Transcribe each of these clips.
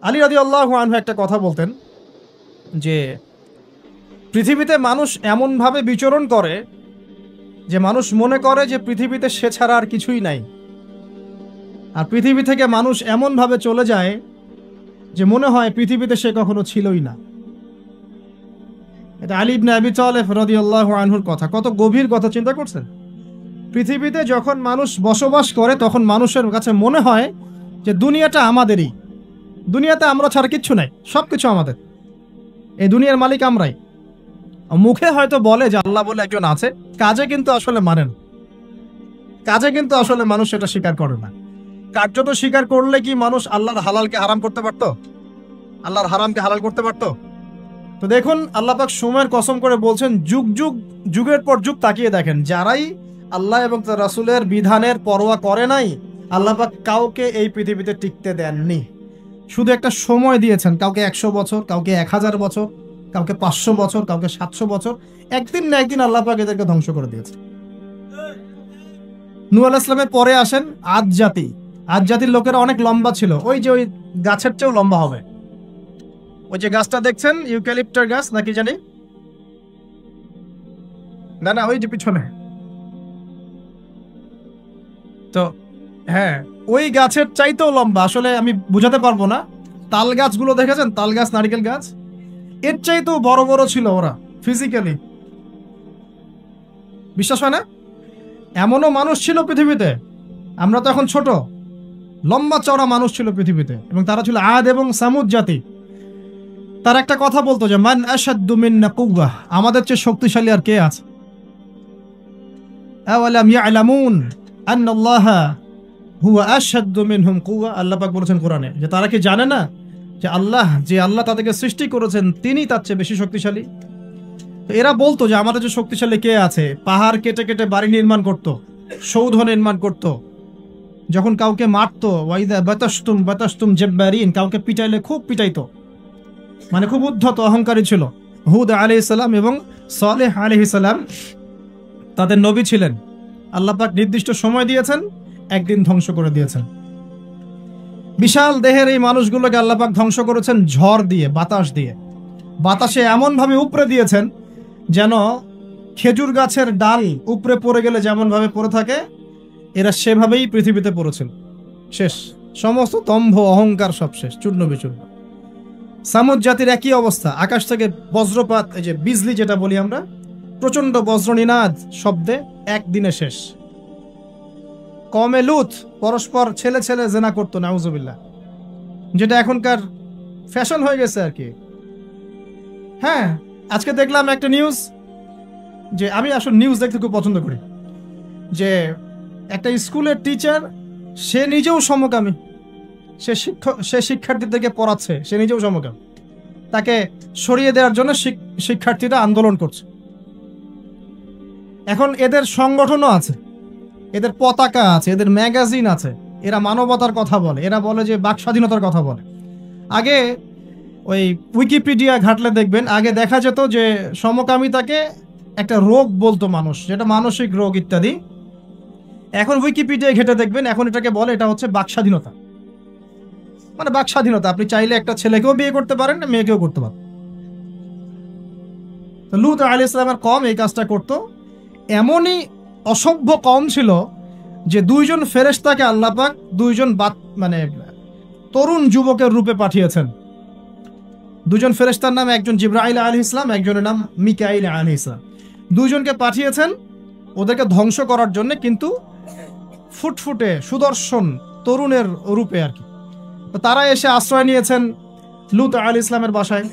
আলী রাদিয়াল্লাহু আনহু একটা কথা বলতেন যে পৃথিবীতে মানুষ এমনভাবে বিচরণ করে যে মানুষ মনে করে যে পৃথিবীতে সে ছাড়া আর কিছুই নাই, আর পৃথিবী থেকে মানুষ এমনভাবে চলে যায় যে মনে হয় পৃথিবীতে সে কখনো ছিলই না। এটা আলী ইবনে আবি তালেব রাদিয়াল্লাহু আনহুর কথা। কত গভীর কথা চিন্তা করছেন। পৃথিবীতে যখন মানুষ বসবাস করে তখন মানুষের কাছে মনে হয় যে দুনিয়াটা আমাদেরই, দুনিয়াতে আমরা ছাড়া কিচ্ছু নাই, সব কিছু আমাদের, এই দুনিয়ার মালিক আমরাই। মুখে হয়তো বলে যে আল্লাহ বলে একজন আছে, কাজে কিন্তু আসলে মানে না, কাজে কিন্তু আসলে মানুষ সেটা স্বীকার করে না। কার্যত স্বীকার করলে কি মানুষ আল্লাহর হালালকে হারাম করতে পারতো? আল্লাহর হারামকে হালাল করতে পারতো? তো দেখুন, আল্লাহ পাক সময়ের কসম করে বলছেন, যুগ যুগ যুগের পর যুগ তাকিয়ে দেখেন, যারাই আল্লাহ এবং তার রাসূলের বিধানের পরোয়া করে নাই, আল্লাহ পাক কাউকে এই পৃথিবীতে টিকতে দেননি। শুধু একটা সময় দিয়েছেন, কাউকে 100 বছর, কাউকে 1000 বছর, কাউকে 500 বছর, কাউকে 700 বছর। একদিন না একদিন আল্লাহ পাক এদেরকে ধ্বংস করে দিয়েছে। নূহ আলাইহিস সালামের পরে আসেন আদ জাতি। আদ জাতির লোকেরা অনেক লম্বা ছিল, ওই যে ওই গাছের চেয়েও লম্বা হবে। ওই যে গাছটা দেখছেন, ইউক্যালিপ্টার গাছ নাকি জানি, না না ওই যে পিছনে, তো হ্যাঁ ওই গাছের চাইতেও লম্বা। আসলে আমি বুঝাতে পারবো না। তাল গাছগুলো দেখেছেন, তাল গাছ, নারিকেল গাছ, এর চাইতেও বড় বড় ছিল ওরা ফিজিক্যালি। বিশ্বাস হয় না? এমনও মানুষ ছিল পৃথিবীতে, আমরা তো এখন ছোট, লম্বা চওড়া মানুষ ছিল পৃথিবীতে, এবং তারা ছিল আদ এবং সামুদ জাতি। তার একটা কথা বলতো যে মান আশাদ্দু মিন্না কুওয়া, আমাদের চেয়ে শক্তিশালী আর কে আছে? আওয়ালাম ইয়ালামুন আন্নাল্লাহা হুয়া আশাদ্দু মিনহুম কুওয়া, আল্লাহ পাক বলেছেন কোরআনে যে তারা কি জানে না যে আল্লাহ তাদেরকে সৃষ্টি করেছেন তিনি তার চেয়ে বেশি শক্তিশালী। তো এরা বলতো যে আমাদের যে শক্তিশালী কে আছে? পাহাড় কেটে কেটে বাড়ি নির্মাণ করত, সৌধ নির্মাণ করত, যখন কাউকে মারতো ওয়াইদা বাতাসতুম জাব্বারিন, কাউকে পিটাইলে খুব পিটাইতো, মানে খুব উদ্ধত অহংকারী ছিল। হুদ আলাইহিস সালাম এবং সালেহ আলাইহিস সালাম তাদের নবী ছিলেন। আল্লাহ পাক নির্দিষ্ট সময় দিয়েছেন, একদিন ধ্বংস করে দিয়েছেন। বিশাল দেহের এই মানুষগুলোকে আল্লাহ পাক ধ্বংস করেছেন ঝড় দিয়ে, বাতাস দিয়ে। বাতাসে এমন ভাবে উপড়ে দিয়েছেন যেন খেজুর গাছের ডাল উপরে পড়ে গেলে যেমন ভাবে পড়ে থাকে, এরা সেভাবেই পৃথিবীতে পড়েছিল। শেষ, সমস্ত দম্ভ অহংকার সব শেষ, চূর্ণ বিচূর্ণ। সামুদ জাতির একই অবস্থা। আকাশ থেকে বজ্রপাত, এই যে বিজলি যেটা বলি আমরা, প্রচন্ড বজ্রনিনাদ শব্দে একদিনে শেষ। কমে লুত পরস্পর ছেলে ছেলে জেনা করতো, নাউজুবিল্লাহ, যেটা এখনকার ফ্যাশন হয়ে গেছে আর কি। হ্যাঁ, আজকে দেখলাম একটা নিউজ, যে আমি আসলে নিউজ দেখতে খুব পছন্দ করি, যে একটা স্কুলের টিচার, সে নিজেও সমকামী, সে শিক্ষার্থীদেরকে পড়াচ্ছে, সে নিজেও সমকামী। তাকে সরিয়ে দেওয়ার জন্য শিক্ষার্থীরা আন্দোলন করছে। এখন এদের সংগঠনও আছে, এদের পতাকা আছে, এদের ম্যাগাজিন আছে, এরা মানবতার কথা বলে, এরা বলে যে বাক স্বাধীনতার কথা বলে। আগে ওই উইকিপিডিয়া ঘাটলে দেখবেন, আগে দেখা যেত যে সমকামিতাকে একটা রোগ বলতো মানুষ, যেটা মানসিক রোগ ইত্যাদি। এখন উইকিপিডিয়া ঘেটে দেখবেন, এখন এটাকে বলে এটা হচ্ছে বাক স্বাধীনতা। মানে বাক স্বাধীনতা, আপনি চাইলে একটা ছেলেকেও বিয়ে করতে পারেন, মেয়েকেও করতে পারেন। তো লূত আলাইহিস সালামের কওম এই কাজটা করতো। এমনই অসভ্য কওম ছিল যে দুইজন ফেরেশতাকে আল্লাহ পাক দুইজন মানে তরুণ যুবকের রূপে পাঠিয়েছেন। দুজন ফেরেশতার নাম, একজন জিবরাইল আলাইহিস সালাম, একজনের নাম মিকাইল আলাইহিস সালাম। দুইজনকে পাঠিয়েছেন ওদেরকে ধ্বংস করার জন্য, কিন্তু ফুটফুটে সুদর্শন তরুণের রূপে আর কি। তো তারা এসে আশ্রয় নিয়েছেন লূত আলাইহিস সালামের বাসায়।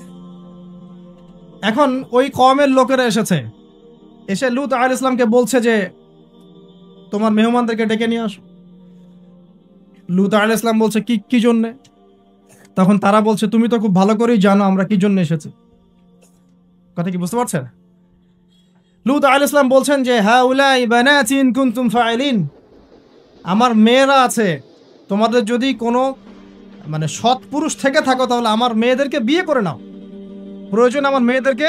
এখন ওই কওমের লোকেরা এসে লূত আলাইহিস সালামকে বলছে যে তোমার মেহমানদেরকে ডেকে নিয়ে আসো। লূত আলাইহিস সালাম বলছে কি জন্যে? তখন তারা বলছে তুমি তো খুব ভালো করেই জানো আমরা কি জন্য এসেছি। কথা কি বুঝতে পারছেন? লূত আলাইহিস সালাম বলছেন যে হাউলাই বানাতি ইন কুনতুম ফাইলিন, আমার মেয়েরা আছে, তোমাদের যদি কোনো মানে সৎ পুরুষ থেকে থাকো তাহলে আমার মেয়েদেরকে বিয়ে করে নাও, প্রয়োজন আমার মেয়েদেরকে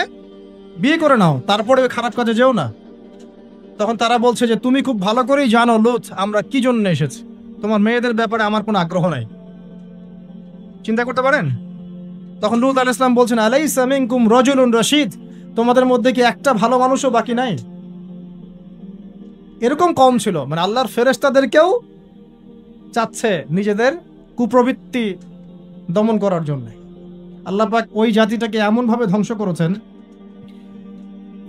বিয়ে করে নাও, তারপরে খারাপ কাজে যেও না। তখন তারা বলছে যে তুমি খুব ভালো করেই জানো লূত আমরা কি জন্য এসেছি, তোমার মেয়েদের ব্যাপারে আমার কোনো আগ্রহ নাই। চিন্তা করতে পারেন? তখন লূত আলাইহিস সালাম বলছেন, আলাইসা মিনকুম রাজুলুন রাশীদ, তোমাদের মধ্যে কি একটা ভালো মানুষও বাকি নাই? এরকম কম ছিল, মানে আল্লাহর ফেরেশতাদেরকেও চাচ্ছে নিজেদের কুপ্রবৃত্তি দমন করার জন্য। আল্লাহ পাক ওই জাতিটাকে এমন ভাবে ধ্বংস করেছেন।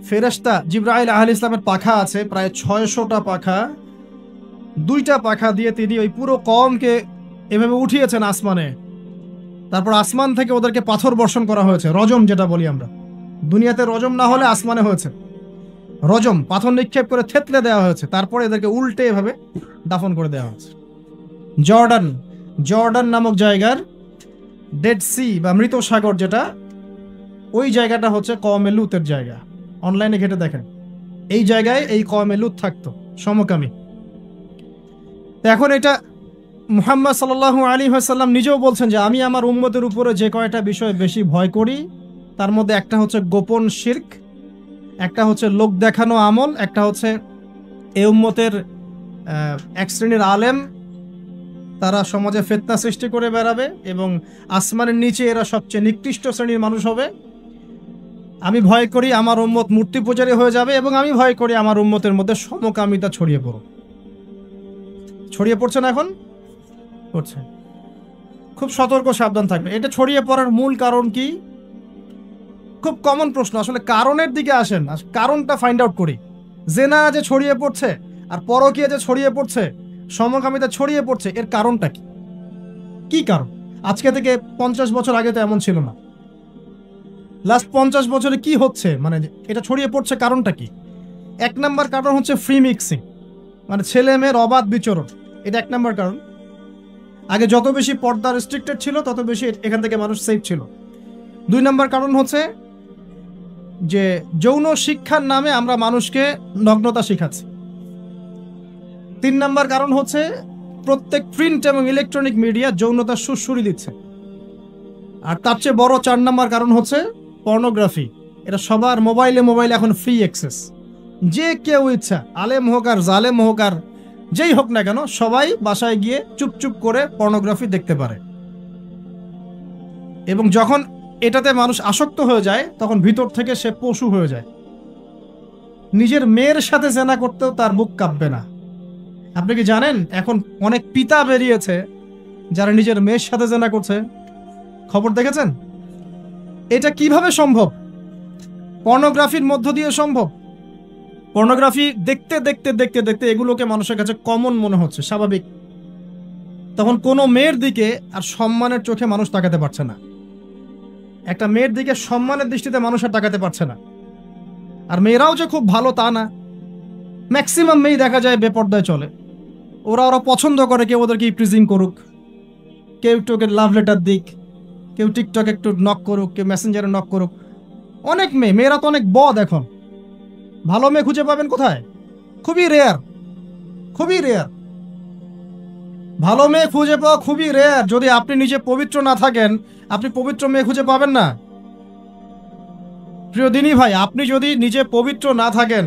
ফেরেশতা জিবরাইল আলাইহিস সালামের পাখা আছে প্রায় 600টা পাখা, 2টা পাখা দিয়ে তিনি ওই পুরো কওমকে এভাবে উঠিয়েছেন আসমানে। তারপর আসমান থেকে ওদেরকে পাথর বর্ষণ করা হয়েছে, রজম যেটা বলি আমরা। দুনিয়াতে রজম না হলে আসমানে হয়েছে রজম, পাথর নিক্ষেপ করে থেতলে দেওয়া হয়েছে, তারপরে এদেরকে উল্টে এভাবে দাফন করে দেওয়া হয়েছে। জর্ডান নামক জায়গার ডেড সি বা মৃত সাগর যেটা, ওই জায়গাটা হচ্ছে কওমে লূতের জায়গা। অনলাইনে ঘেটে দেখেন, এই জায়গায় এই কওমে লূত থাকতো, সমকামী। এখন এটা মুহাম্মদ সাল্লাল্লাহু আলাইহি ওয়াসাল্লাম নিজেও বলছেন যে আমি আমার উম্মতের উপরে যে কয়টা বিষয় বেশি ভয় করি তার মধ্যে একটা হচ্ছে গোপন শিরক, একটা হচ্ছে লোক দেখানো আমল, একটা হচ্ছে এই উম্মতের এক শ্রেণীর আলেম তারা সমাজে ফিতনা সৃষ্টি করে বেড়াবে এবং আসমানের নিচে এরা সবচেয়ে নিকৃষ্ট শ্রেণীর মানুষ হবে। আমি ভয় করি আমার উম্মত মূর্তি পূজারী হয়ে যাবে এবং আমি ভয় করি আমার উম্মতের মধ্যে সমকামিতা ছড়িয়ে পড়ছে না, এখন পড়ছে। খুব সতর্ক সাবধান থাকবে। এটা ছড়িয়ে পড়ার মূল কারণ কি? খুব কমন প্রশ্ন, আসলে কারণের দিকে আসেন, কারণটা ফাইন্ড আউট করি। জেনা যে ছড়িয়ে পড়ছে আর পরকীয়া যে ছড়িয়ে পড়ছে, সমকামিতা ছড়িয়ে পড়ছে, এর কারণটা কি? কি কারণ? আজকে থেকে 50 বছর আগে তো এমন ছিল না। লাস্ট 50 বছরে কি হচ্ছে, মানে এটা ছড়িয়ে পড়ছে, কারণটা কি? 1 নাম্বার কারণ হচ্ছে ফ্রি মিক্সিং, মানে ছেলে মেয়ের অবাধ বিচরণ। এটা 1 নাম্বার কারণ। আগে যত বেশি পর্দা রেস্ট্রিক্টেড ছিল তত বেশি এখান থেকে মানুষ সেফ ছিল। 2 নাম্বার কারণ হচ্ছে যে যৌন শিক্ষার নামে আমরা মানুষকে নগ্নতা শিখাচ্ছি। 3 নাম্বার কারণ হচ্ছে প্রত্যেক প্রিন্ট এবং ইলেকট্রনিক মিডিয়া যৌনতার সুরসুরি দিচ্ছে। আর তার চেয়ে বড় 4 নাম্বার কারণ হচ্ছে পর্নোগ্রাফি। এটা সবার মোবাইলে এখন ফ্রি অ্যাক্সেস। যে কেউ ইচ্ছা, আলেম হোক আর জালেম হোক আর যেই হোক না কেন, সবাই বাসায় গিয়ে চুপচুপ করে পর্নোগ্রাফি দেখতে পারে। এবং যখন এটাতে মানুষ আসক্ত হয়ে যায় তখন ভিতর থেকে সে পশু হয়ে যায়। নিজের মেয়ের সাথে জেনা করতেও তার বুক কাঁপবে না। আপনি কি জানেন এখন অনেক পিতা বেরিয়েছে যারা নিজের মেয়ের সাথে জেনা করছে? খবর দেখেছেন? এটা কিভাবে সম্ভব? পর্নোগ্রাফির মধ্য দিয়ে সম্ভব। পর্নোগ্রাফি দেখতে দেখতে দেখতে দেখতে এগুলোকে মানুষের কাছে কমন মনে হচ্ছে, স্বাভাবিক। তখন কোনো মেয়ের দিকে আর সম্মানের চোখে মানুষ তাকাতে পারছে না। একটা মেয়ের দিকে সম্মানের দৃষ্টিতে মানুষ আর তাকাতে পারছে না। আর মেয়েরাও যে খুব ভালো তা না। ম্যাক্সিমাম মেয়ে দেখা যায় বেপর্দায় চলে। ওরা পছন্দ করে কেউ ওদেরকে ইপ্রিজিং করুক, কেউ একটু লাভ লেটার দিক, কেউ টিকটক একটু নক করুক, কেউ মেসেঞ্জারে নক করুক। অনেক মেয়েরা তো অনেক বদ। এখন ভালো মেয়ে খুঁজে পাবেন কোথায়? খুবই রেয়ার। ভালো মেয়ে খুঁজে পাওয়া খুবই রেয়ার। যদি আপনি নিজে পবিত্র না থাকেন, আপনি পবিত্র মেয়ে খুঁজে পাবেন না। প্রিয় দিনী ভাই, আপনি যদি নিজে পবিত্র না থাকেন,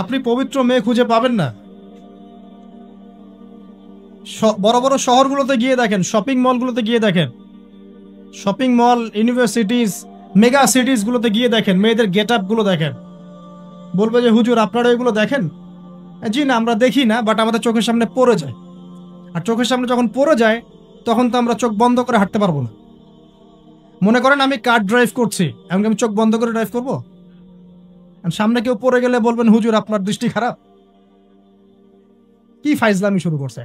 আপনি পবিত্র মেয়ে খুঁজে পাবেন না। বড় বড় শহরগুলোতে গিয়ে দেখেন, শপিং মলগুলোতে গিয়ে দেখেন, শপিং মল, ইউনিভার্সিটিজ, মেগা সিটিজ গুলোতে গিয়ে দেখেন, মেয়েদের গেট আপ গুলো দেখেন। বলবে যে হুজুর আপনারা এগুলো দেখেন? জি না, আমরা দেখি না, বাট আমাদের চোখের সামনে পড়ে যায়। আর চোখের সামনে যখন পড়ে যায় তখন তো আমরা চোখ বন্ধ করে হাঁটতে পারবো না। মনে করেন আমি কার ড্রাইভ করছি, এমনকি আমি চোখ বন্ধ করে ড্রাইভ করবো? সামনে কেউ পড়ে গেলে বলবেন হুজুর আপনার দৃষ্টি খারাপ। কি ফাইজলামি শুরু করছে!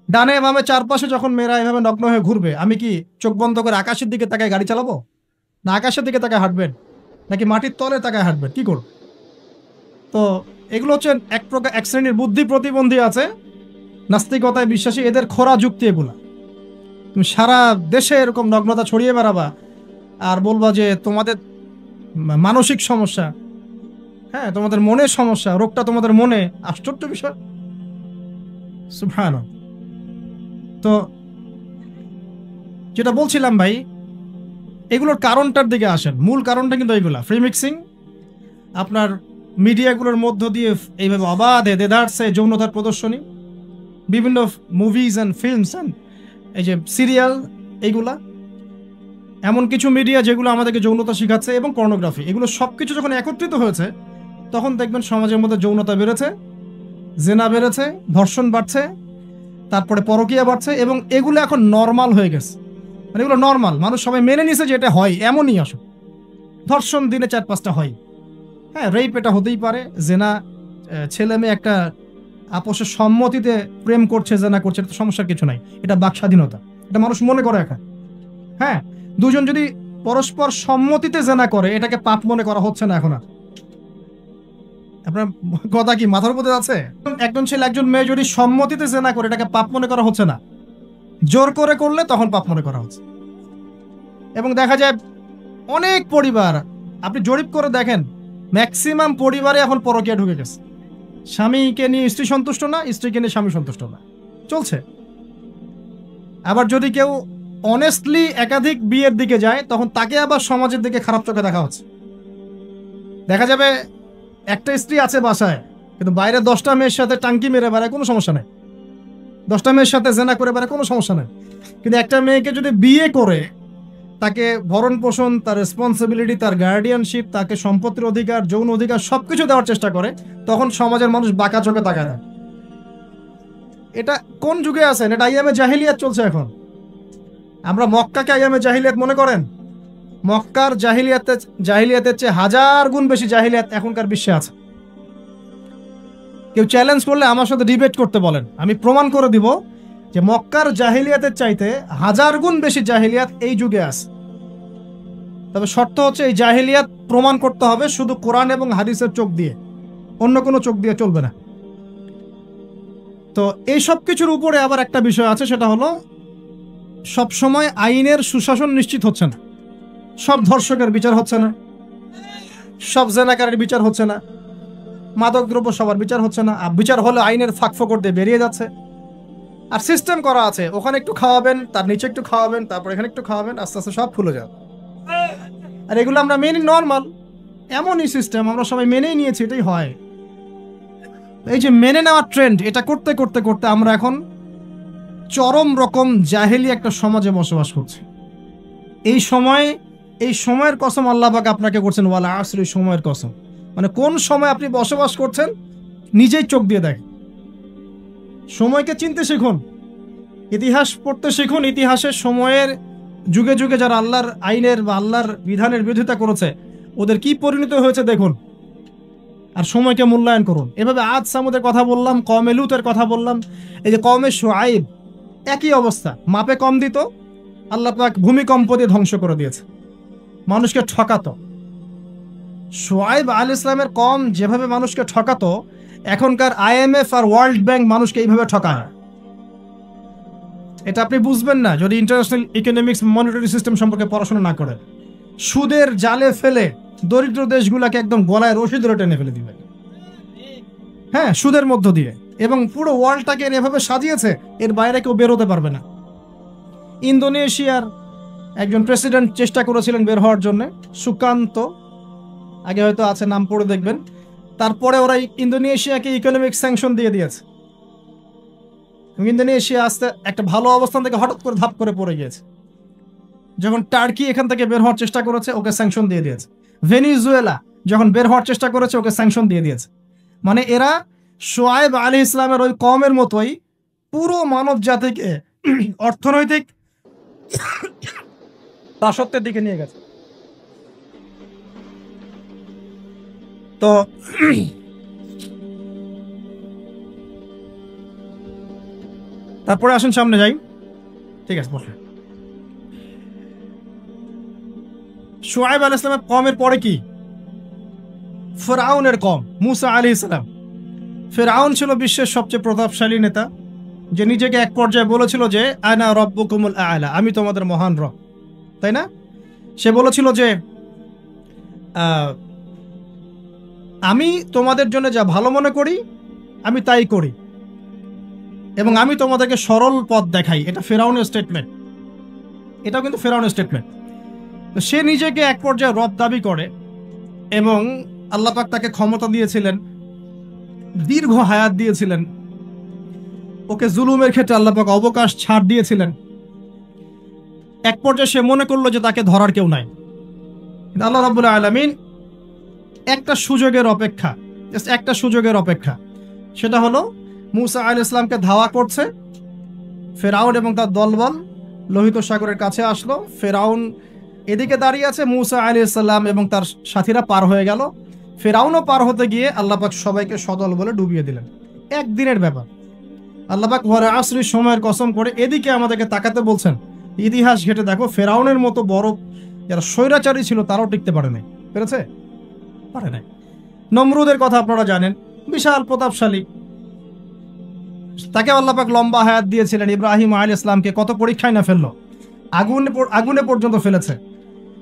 ডানে বামে চারপাশে যখন মেয়েরা এভাবে নগ্ন হয়ে ঘুরবে, আমি কি চোখ বন্ধ করে আকাশের দিকে তাকায় গাড়ি চালাবো? না আকাশের দিকে তাকায় হাঁটবেন, নাকি মাটির তলে তাকায় হাঁটবেন? কি করব? তো এগুলো হচ্ছে এক শ্রেণীর বুদ্ধি প্রতিবন্ধী আছে, নাস্তিকতায় বিশ্বাসী, এদের খোরা যুক্তি এগুলা। তুমি সারা দেশে এরকম নগ্নতা ছড়িয়ে বেড়াবা আর বলবা যে তোমাদের মানসিক সমস্যা, হ্যাঁ তোমাদের মনের সমস্যা, রোগটা তোমাদের মনে। আশ্চর্য বিষয়। সুবহানাল্লাহ। তো যেটা বলছিলাম ভাই, এগুলোর কারণটার দিকে আসেন। মূল কারণটা কিন্তু এইগুলা, ফ্রি মিক্সিং। আপনার মিডিয়াগুলোর মধ্য দিয়ে এইভাবে অবাধে দেদারসে যৌনতার প্রদর্শনী, বিভিন্ন মুভিজ অ্যান্ড ফিল্মস, এই যে সিরিয়াল, এইগুলা, এমন কিছু মিডিয়া যেগুলো আমাদেরকে যৌনতা শিখাচ্ছে, এবং পর্নোগ্রাফি, এগুলো সবকিছু যখন একত্রিত হয়েছে তখন দেখবেন সমাজের মধ্যে যৌনতা বেড়েছে, জেনা বেড়েছে, ধর্ষণ বাড়ছে, তারপরে পরকীয়া বাড়ছে, এবং এগুলো এখন নর্মাল হয়ে গেছে। মানে এগুলো নর্মাল, মানুষ সবাই মেনে নিছে যে এটা হয়, এমনই আসো। ধর্ষণ দিনে 4-5টা হয়, হ্যাঁ, রেপ এটা হতেই পারে, জেনা ছেলে মেয়ে একটা আপোষের সম্মতিতে প্রেম করছে, জেনা করছে, এটা তো সমস্যার কিছু নাই, এটা বাক স্বাধীনতা, এটা মানুষ মনে করে এখন। হ্যাঁ, দুজন যদি পরস্পর সম্মতিতে জেনা করে এটাকে পাপ মনে করা হচ্ছে না এখন আর। আপনার কথা কি মাথার উপরে আছে? একজন ছেলে একজন মেয়ে যদি সম্মতিতে জেনা করে এটাকে পাপ মনে করা হচ্ছে না, জোর করে করলে তখন পাপ মনে করা হচ্ছে। এবং দেখা যায় অনেক পরিবার, আপনি জরিপ করে দেখেন, ম্যাক্সিমাম পরিবারে এখন পরকীয়া ঢুকে গেছে। স্বামীকে নিয়ে স্ত্রী সন্তুষ্ট না, স্ত্রীকে নিয়ে স্বামী সন্তুষ্ট না, চলছে। আবার যদি কেউ অনেস্টলি একাধিক বিয়ের দিকে যায় তখন তাকে আবার সমাজের দিকে খারাপ চোখে দেখা হচ্ছে। দেখা যাবে একটা স্ত্রী আছে বাসায়, কিন্তু বাইরে 10টা মেয়ের সাথে টাঙ্কি মেরে বেড়ায়, কোনো সমস্যা নেই, 10টা মেয়ের সাথে জেনা করে বেড়ায়, কোনো সমস্যা নেই। কিন্তু একটা মেয়েকে যদি বিয়ে করে তাকে ভরণ পোষণ, তার রেসপন্সিবিলিটি, তার গার্ডিয়ানশিপ, তাকে সম্পত্তির অধিকার, যৌন অধিকার সবকিছু দেওয়ার চেষ্টা করে, তখন সমাজের মানুষ বাঁকা চোখে তাকায় না। এটা কোন যুগে আছেন? এটা আইয়ামে জাহিলিয়াত চলছে এখন। আমরা মক্কাকে আইয়ামে জাহিলিয়াত মনে করেন? মক্কার জাহিলিয়াতের চেয়ে 1000 গুণ বেশি জাহিলিয়াত এখনকার বিশ্বে আছে। কেউ চ্যালেঞ্জ করলে আমার সাথে ডিবেট করতে বলেন, আমি প্রমাণ করে দিব যে মক্কার জাহিলিয়াতের চাইতে 1000 গুণ বেশি জাহিলিয়াত এই যুগে আছে। তবে শর্ত হচ্ছে এই জাহিলিয়াত প্রমাণ করতে হবে শুধু কোরআন এবং হাদিসের চোখ দিয়ে, অন্য কোনো চোখ দিয়ে চলবে না। তো এই সব কিছুর উপরে আবার একটা বিষয় আছে, সেটা হলো সবসময় আইনের সুশাসন নিশ্চিত হচ্ছে না। সব ধর্ষকের বিচার হচ্ছে না, সব জেনাকারের বিচার হচ্ছে না, মাদক দ্রব্য সবার বিচার হচ্ছে না। বিচার হলে আইনের ফাঁকফোকর দিয়ে বেরিয়ে যাচ্ছে। আর সিস্টেম করা আছে, ওখানে একটু খাওয়াবেন, তার নিচে একটু খাওয়াবেন, তারপর এখানে একটু খাওয়াবেন, আস্তে আস্তে সব খুলে যাবে। আর এগুলো আমরা মেনে নর্মাল, এমনই সিস্টেম, আমরা সবাই মেনেই নিয়েছি, এটাই হয়। এই যে মেনে নেওয়ার ট্রেন্ড, এটা করতে করতে করতে আমরা এখন চরম রকম জাহেলি একটা সমাজে বসবাস করছি। এই সময়ের কসম আল্লাহ পাক আপনাকে করছেন, ওয়াল আসর, সময়ের কসম। মানে কোন সময় আপনি বসবাস করছেন নিজেই চোখ দিয়ে দেখেন। সময়কে চিনতে শিখুন, ইতিহাস পড়তে শিখুন, ইতিহাসের সময়ের যুগে যুগে যারা আল্লাহর আইনের বা আল্লাহর বিধানের বিরোধিতা করেছে ওদের কি পরিণত হয়েছে দেখুন, আর সময়কে মূল্যায়ন করুন। এভাবে আদ সামুদের কথা বললাম, কওমে লুতের কথা বললাম, এই যে কওমে শুআইব, একই অবস্থা, মাপে কম দিত, আল্লাহ পাক ভূমিকম্প দিয়ে ধ্বংস করে দিয়েছে, মানুষকে ঠকাতো। শুআইব আলাইহিস সালামের কওম যেভাবে মানুষকে ঠকাতো, এখনকার IMF আর ওয়ার্ল্ড ব্যাংক মানুষকে এইভাবে ঠকায়। এটা আপনি বুঝবেন না যদি ইন্টারন্যাশনাল ইকোনমিক্স মনিটারি সিস্টেম সম্পর্কে পড়াশোনা না করেন। সুদের জালে ফেলে দরিদ্র দেশগুলোকে একদম গলায় রশি ধরে টেনে ফেলে দিবে, হ্যাঁ, সুদের মধ্য দিয়ে। এবং পুরো ওয়ার্ল্ডটাকে এভাবে সাজিয়েছে, এর বাইরে কেউ বেরোতে পারবে না। ইন্দোনেশিয়ার একজন প্রেসিডেন্ট চেষ্টা করেছিলেন বের হওয়ার জন্য, সুকান্ত, আগে হয়তো আছে, নাম পড়ে দেখবেন। তারপরে ওরা ইন্দোনেশিয়াকে ইকোনমিক স্যাংশন দিয়ে দিয়েছে। ইন্দোনেশিয়া আস্তে একটা ভালো অবস্থান থেকে হঠাৎ করে ধাপ করে পড়ে গিয়েছে। যখন টার্কি এখান থেকে বের হওয়ার চেষ্টা করেছে, ওকে স্যাংশন দিয়ে দিয়েছে। ভেনিজুয়েলা যখন বের হওয়ার চেষ্টা করেছে, ওকে স্যাংশন দিয়ে দিয়েছে। মানে এরা শুআইব আলাইহিস সালামের ওই কওমের মতোই পুরো মানব জাতিকে অর্থনৈতিক দাসত্বের দিকে নিয়ে গেছে। তো তারপরে আসুন সামনে যাই, ঠিক আছে বসে। শুআইব আলাইহিস সালামের কওমের পরে কি? ফিরআউনের কওম, মুসা আলাইহিস সালাম। ফিরআউন ছিল বিশ্বের সবচেয়ে প্রতাপশালী নেতা, যে নিজেকে এক পর্যায়ে বলেছিল যে আনা রব্বুকুমুল আ'লা, আমি তোমাদের মহান রব, তাই না? সে বলেছিল যে আমি তোমাদের জন্য যা ভালো মনে করি আমি তাই করি, এবং আমি তোমাদেরকে সরল পথ দেখাই। এটা ফিরআউনের স্টেটমেন্ট, এটাও কিন্তু ফিরআউনের স্টেটমেন্ট। তো সে নিজেকে এক পর্যায়ে রব দাবি করে, এবং আল্লাহ পাক তাকে ক্ষমতা দিয়েছিলেন, দীর্ঘ হায়াত দিয়েছিলেন, ওকে জুলুমের ক্ষেত্রে আল্লাহ পাক অবকাশ ছাড় দিয়েছিলেন। এক পর্যায়ে সে মনে করলো যে তাকে ধরার কেউ নাই। আল্লাহ রাব্বুল আলামিন একটা সুযোগের অপেক্ষা, জাস্ট একটা সুযোগের অপেক্ষা, সেটা হলো মূসা আলাইহিস সালামকে ধাওয়া করছে ফেরাউন এবং তার দলবল লোহিত সাগরের কাছে আসলো। ফেরাউন এদিকে দাঁড়িয়ে আছে, মূসা আলাইহিস সালাম এবং তার সাথীরা পার হয়ে গেল। ফেরাউনও পার হতে গিয়ে আল্লাহ পাক সবাইকে সদল বলে ডুবিয়ে দিলেন। একদিনের ব্যাপার। আল্লাহ পাক ওয়াল আসরির সময়ের কসম করে এদিকে আমাদেরকে তাকাতে বলছেন। ইতিহাস ঘেটে দেখো, ফেরাউনের মতো বড় যারা স্বৈরাচারী ছিল তারাও টিকতে পারে নাই, পেরেছে? পারে নাই। নমরুদের কথা আপনারা জানেন, বিশাল প্রতাপশালী, তাকে আল্লাহ পাক লম্বা হায়াত দিয়েছিলেন। ইব্রাহিম আলাইহিস সালামকে কত পরীক্ষায় না ফেললো, আগুনে পর্যন্ত ফেলেছে।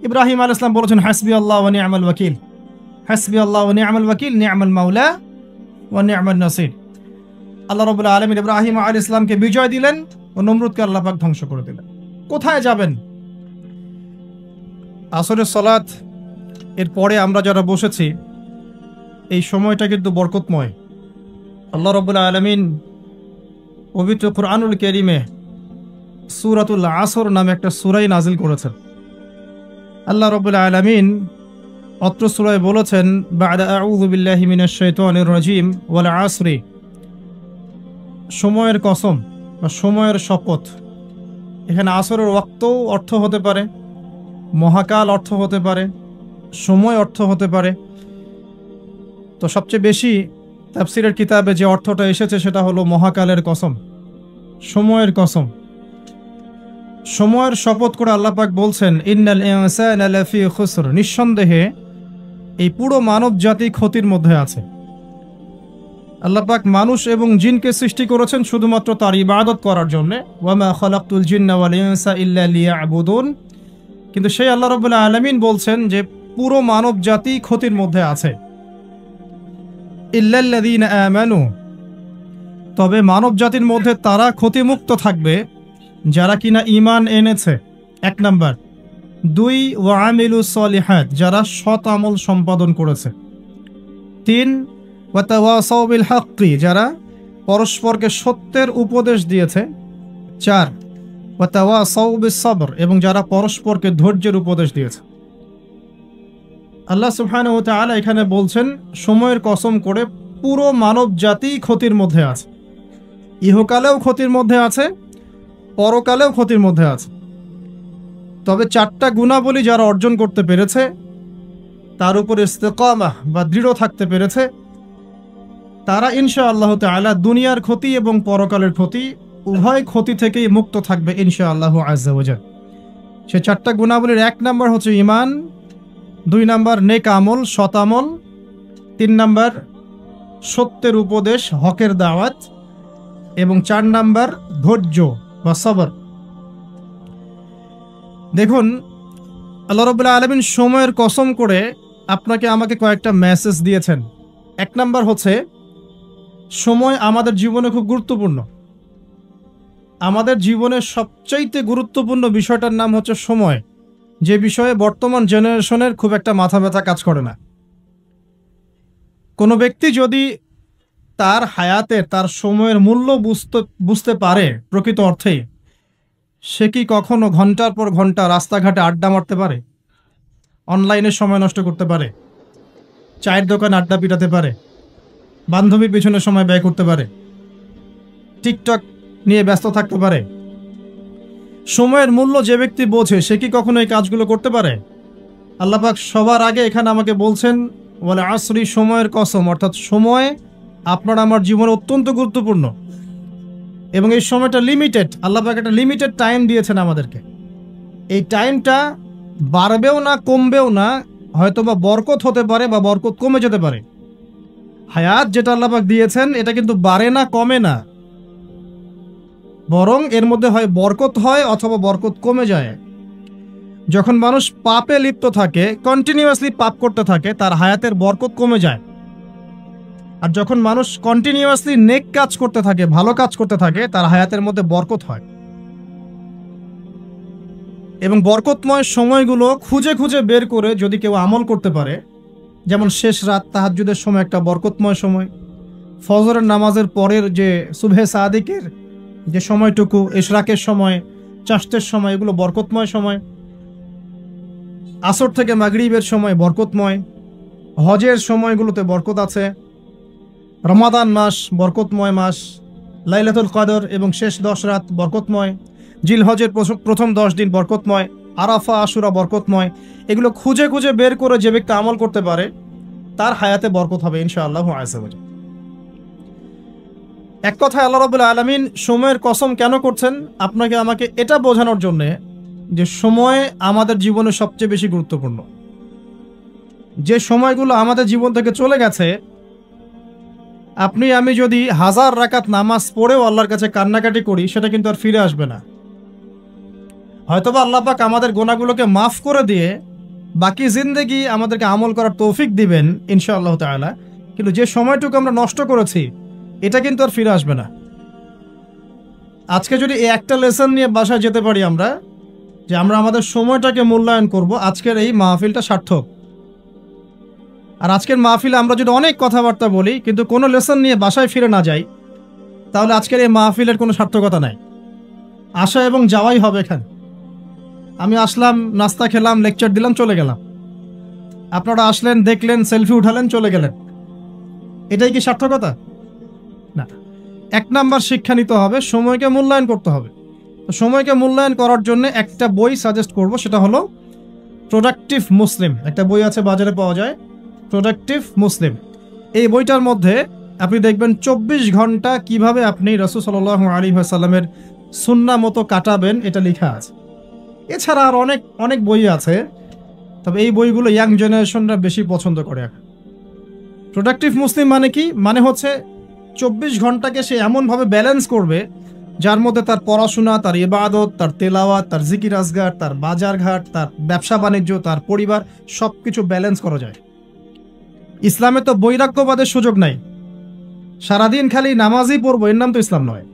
ইব্রাহিম আলাইহিস সালাম বলেছেন হাসবি আল্লাহ ওয়া নি'মাল ওয়াকিল, হাসবি আল্লাহ ওয়া নি'মাল ওয়াকিল, নি'মাল মাওলা ওয়া নি'মান নাসির। আল্লাহ রাব্বুল আলামিন ইব্রাহিম আলাইহিস সালামকে বিজয় দিলেন ও নমরুদকে আল্লাহ পাক ধ্বংস করে দিলেন। কোথায় যাবেন? আসরের সালাত এর পরে আমরা যারা বসেছি, এই সময়টা কিন্তু বরকতময়। আল্লাহ রাব্বুল আলামিন পবিত্র কুরআনুল কারীমে সূরাতুল আসর নামে একটা সূরা নাযিল করেছেন। আল্লাহ রাব্বুল আলামিন অত্র সূরায় বলেছেন, বা'দা আউযু বিল্লাহি মিনাশ শাইতানির রাজীম ওয়াল আসরি, সময়ের কসম বা সময়ের শপথ। এখানে আসরের ওয়াক্ত অর্থ হতে পারে, মহাকাল অর্থ হতে পারে, সময় অর্থ হতে পারে। তো সবচেয়ে বেশি তাফসীরের কিতাবে যে অর্থটা এসেছে সেটা হলো মহাকালের কসম, সময়ের কসম। সময়ের শপথ করে আল্লাহ পাক বলছেন, ইন্নাল ইনসানা লাফি খুসর, নিঃসন্দেহে এই পুরো মানব জাতি ক্ষতির মধ্যে আছে। আল্লাহ পাক মানুষ এবং জিনকে সৃষ্টি করেছেন শুধুমাত্র তার ইবাদত করার জন্য। ওয়ামা খালাকতুল জিন্না ওয়াল ইনসা ইল্লা লিয়াবুদুন, কিন্তু সেই আল্লাহ রাব্বুল আলামিন বলছেন যে পুরো মানব জাতি ক্ষতির মধ্যে আছে। ইল্লাল্লাযীনা আমানু, তবে মানব জাতির মধ্যে তারা ক্ষতিমুক্ত থাকবে যারা কিনা ঈমান এনেছে, এক নাম্বার। দুই, ওয়া আমিলুস সলিহাত, যারা সৎ আমল সম্পাদন করেছে। তিন, ওয়া তাওয়াসাউ বিল হাক্কি, যারা পরস্পরকে সত্যের উপদেশ দিয়েছে। চার, ওয়া তাওয়াসাউ বিস সবর, এবং যারা পরস্পরকে ধৈর্যের উপদেশ দিয়েছে। আল্লাহ সুবহানাহু ওয়া তাআলা এখানে বলছেন সময়ের কসম করে পুরো মানব জাতি ক্ষতির মধ্যে আছে। ইহকালেও ক্ষতির মধ্যে আছে, পরকালেও ক্ষতির মধ্যে আছে। তবে চারটা গুণাবলী যারা অর্জন করতে পেরেছে, তার উপর ইস্তেকামাহ বা দৃঢ় থাকতে পেরেছে, তারা ইনশাআল্লাহ তাআলা দুনিয়ার ক্ষতি এবং পরকালের ক্ষতি উভয় ক্ষতি থেকেই মুক্ত থাকবে ইনশাআল্লাহ আযজা ওয়া জাল। সে চারটা গুণাবলীর এক নাম্বার হচ্ছে ঈমান, দুই নাম্বার নেক আমল, সৎ আমল, তিন নাম্বার সত্যের উপদেশ, হকের দাওয়াত, এবং চার নাম্বার ধৈর্য বা সবর। দেখুন, আল্লাহ রাব্বুল আলামিন সময়ের কসম করে আপনাকে আমাকে কয়েকটা মেসেজ দিয়েছেন। এক নাম্বার হচ্ছে সময় আমাদের জীবনে খুব গুরুত্বপূর্ণ। আমাদের জীবনের সবচাইতে গুরুত্বপূর্ণ বিষয়টার নাম হচ্ছে সময়, যে বিষয়ে বর্তমান জেনারেশনের খুব একটা মাথা ব্যথা কাজ করে না। কোনো ব্যক্তি যদি তার হায়াতের, তার সময়ের মূল্য বুঝতে পারে প্রকৃত অর্থেই, সে কি কখনো ঘন্টার পর ঘন্টা রাস্তাঘাটে আড্ডা মারতে পারে? অনলাইনে সময় নষ্ট করতে পারে? চায়ের দোকানে আড্ডা পিটাতে পারে? বান্ধবীর পিছনে সময় ব্যয় করতে পারে? টিকটক নিয়ে ব্যস্ত থাকতে পারে? সময়ের মূল্য যে ব্যক্তি বোঝে সে কি কখনো এই কাজগুলো করতে পারে? আল্লাহ পাক সবার আগে এখানে আমাকে বলছেন ওয়াল আসরি, সময়ের কসম, অর্থাৎ সময় আপনার আমার জীবনে অত্যন্ত গুরুত্বপূর্ণ এবং এই সময়টা লিমিটেড। আল্লাহ পাক একটা লিমিটেড টাইম দিয়েছেন আমাদেরকে। এই টাইমটা বাড়বেও না, কমবেও না, হয়তোবা বরকত হতে পারে বা বরকত কমে যেতে পারে। হায়াত যেটা আল্লাহ পাক দিয়েছেন এটা কিন্তু বাড়ে না, কমে না, বরং এর মধ্যে হয় বরকত হয় অথবা বরকত কমে যায়। যখন মানুষ পাপে লিপ্ত থাকে, কন্টিনিউয়াসলি পাপ করতে থাকে, তার হায়াতের বরকত কমে যায়। আর যখন মানুষ কন্টিনিউয়াসলি নেক কাজ করতে থাকে, ভালো কাজ করতে থাকে, তার হায়াতের মধ্যে বরকত হয়। এবং বরকতময় সময়গুলো খুঁজে খুঁজে বের করে যদি কেউ আমল করতে পারে, যেমন শেষ রাত তাহাজ্জুদের সময় একটা বরকতময় সময়, ফজরের নামাজের পরের যে সুবহে সাদিকের যে সময়টুকু, ইশরাকের সময়, চাষতের সময়, এগুলো বরকতময় সময়। আসর থেকে মাগরিবের সময় বরকতময়। হজের সময়গুলোতে বরকত আছে। রমাদান মাস বরকতময় মাস। লাইলাতুল কদর এবং শেষ 10 রাত বরকতময়। জিলহজের প্রথম 10 দিন বরকতময়। আরাফা, আশুরা বরকতময়। এগুলো খুঁজে খুঁজে বের করে যে ব্যক্তি আমল করতে পারে তার হায়াতে বরকত হবে ইনশাআল্লাহু আযজা ওয়া জাল। এক কথায় আল্লাহ রাব্বুল আলামিন সময়ের কসম কেন করছেন? আপনাকে আমাকে এটা বোঝানোর জন্যে যে সময় আমাদের জীবনে সবচেয়ে বেশি গুরুত্বপূর্ণ। যে সময়গুলো আমাদের জীবন থেকে চলে গেছে, আপনি আমি যদি 1000 রাকাত নামাজ পড়েও আল্লাহর কাছে কান্নাকাটি করি, সেটা কিন্তু আর ফিরে আসবে না। হয়তোবা আল্লাহ পাক আমাদের গুনাহগুলোকে মাফ করে দিয়ে বাকি জিন্দেগি আমাদেরকে আমল করার তৌফিক দিবেন ইনশাআল্লাহ তাআলা, কিন্তু যে সময়টুকু আমরা নষ্ট করেছি এটা কিন্তু আর ফিরে আসবে না। আজকে যদি এই একটা লেসন নিয়ে বাসায় যেতে পারি আমরা, যে আমরা আমাদের সময়টাকে মূল্যায়ন করব, আজকের এই মাহফিলটা সার্থক। আর আজকের মাহফিলে আমরা যদি অনেক কথাবার্তা বলি কিন্তু কোনো লেসন নিয়ে বাসায় ফিরে না যাই, তাহলে আজকের এই মাহফিলের কোনো সার্থকতা নাই। আসা এবং যাওয়াই হবে এখানে। আমি আসলাম, নাস্তা খেলাম, লেকচার দিলাম, চলে গেলাম। আপনারা আসলেন, দেখলেন, সেলফি উঠালেন, চলে গেলেন। এটাই কি সার্থকতা? না। 1 নাম্বার শিক্ষা নিতে হবে, সময়কে মূল্যায়ন করতে হবে। সময়কে মূল্যায়ন করার জন্য একটা বই সাজেস্ট করব, সেটা হলো প্রোডাক্টিভ মুসলিম। একটা বই আছে, বাজারে পাওয়া যায়, প্রোডাক্টিভ মুসলিম। এই বইটার মধ্যে আপনি দেখবেন 24 ঘন্টা কিভাবে আপনি রাসূল সাল্লাল্লাহু আলাইহি ওয়াসাল্লামের সুন্নাহ মতো কাটাবেন, এটা লেখা আছে। এছাড়া আর অনেক অনেক বই আছে, তবে এই বইগুলো ইয়াং জেনারেশনরা বেশি পছন্দ করে। প্রোডাক্টিভ মুসলিম মানে কি? মানে হচ্ছে 24 ঘন্টাকে সে এমনভাবে ব্যালেন্স করবে যার মধ্যে তার পড়াশোনা, তার ইবাদত, তার তেলাওয়াত, তার জিকির আজগার, তার বাজারঘাট, তার ব্যবসা বাণিজ্য, তার পরিবার, সব কিছু ব্যালেন্স করা যায়। ইসলামে তো বৈরাগ্যবাদের সুযোগ নাই। সারাদিন খালি নামাজই পড়বো, এর নাম তো ইসলাম নয়।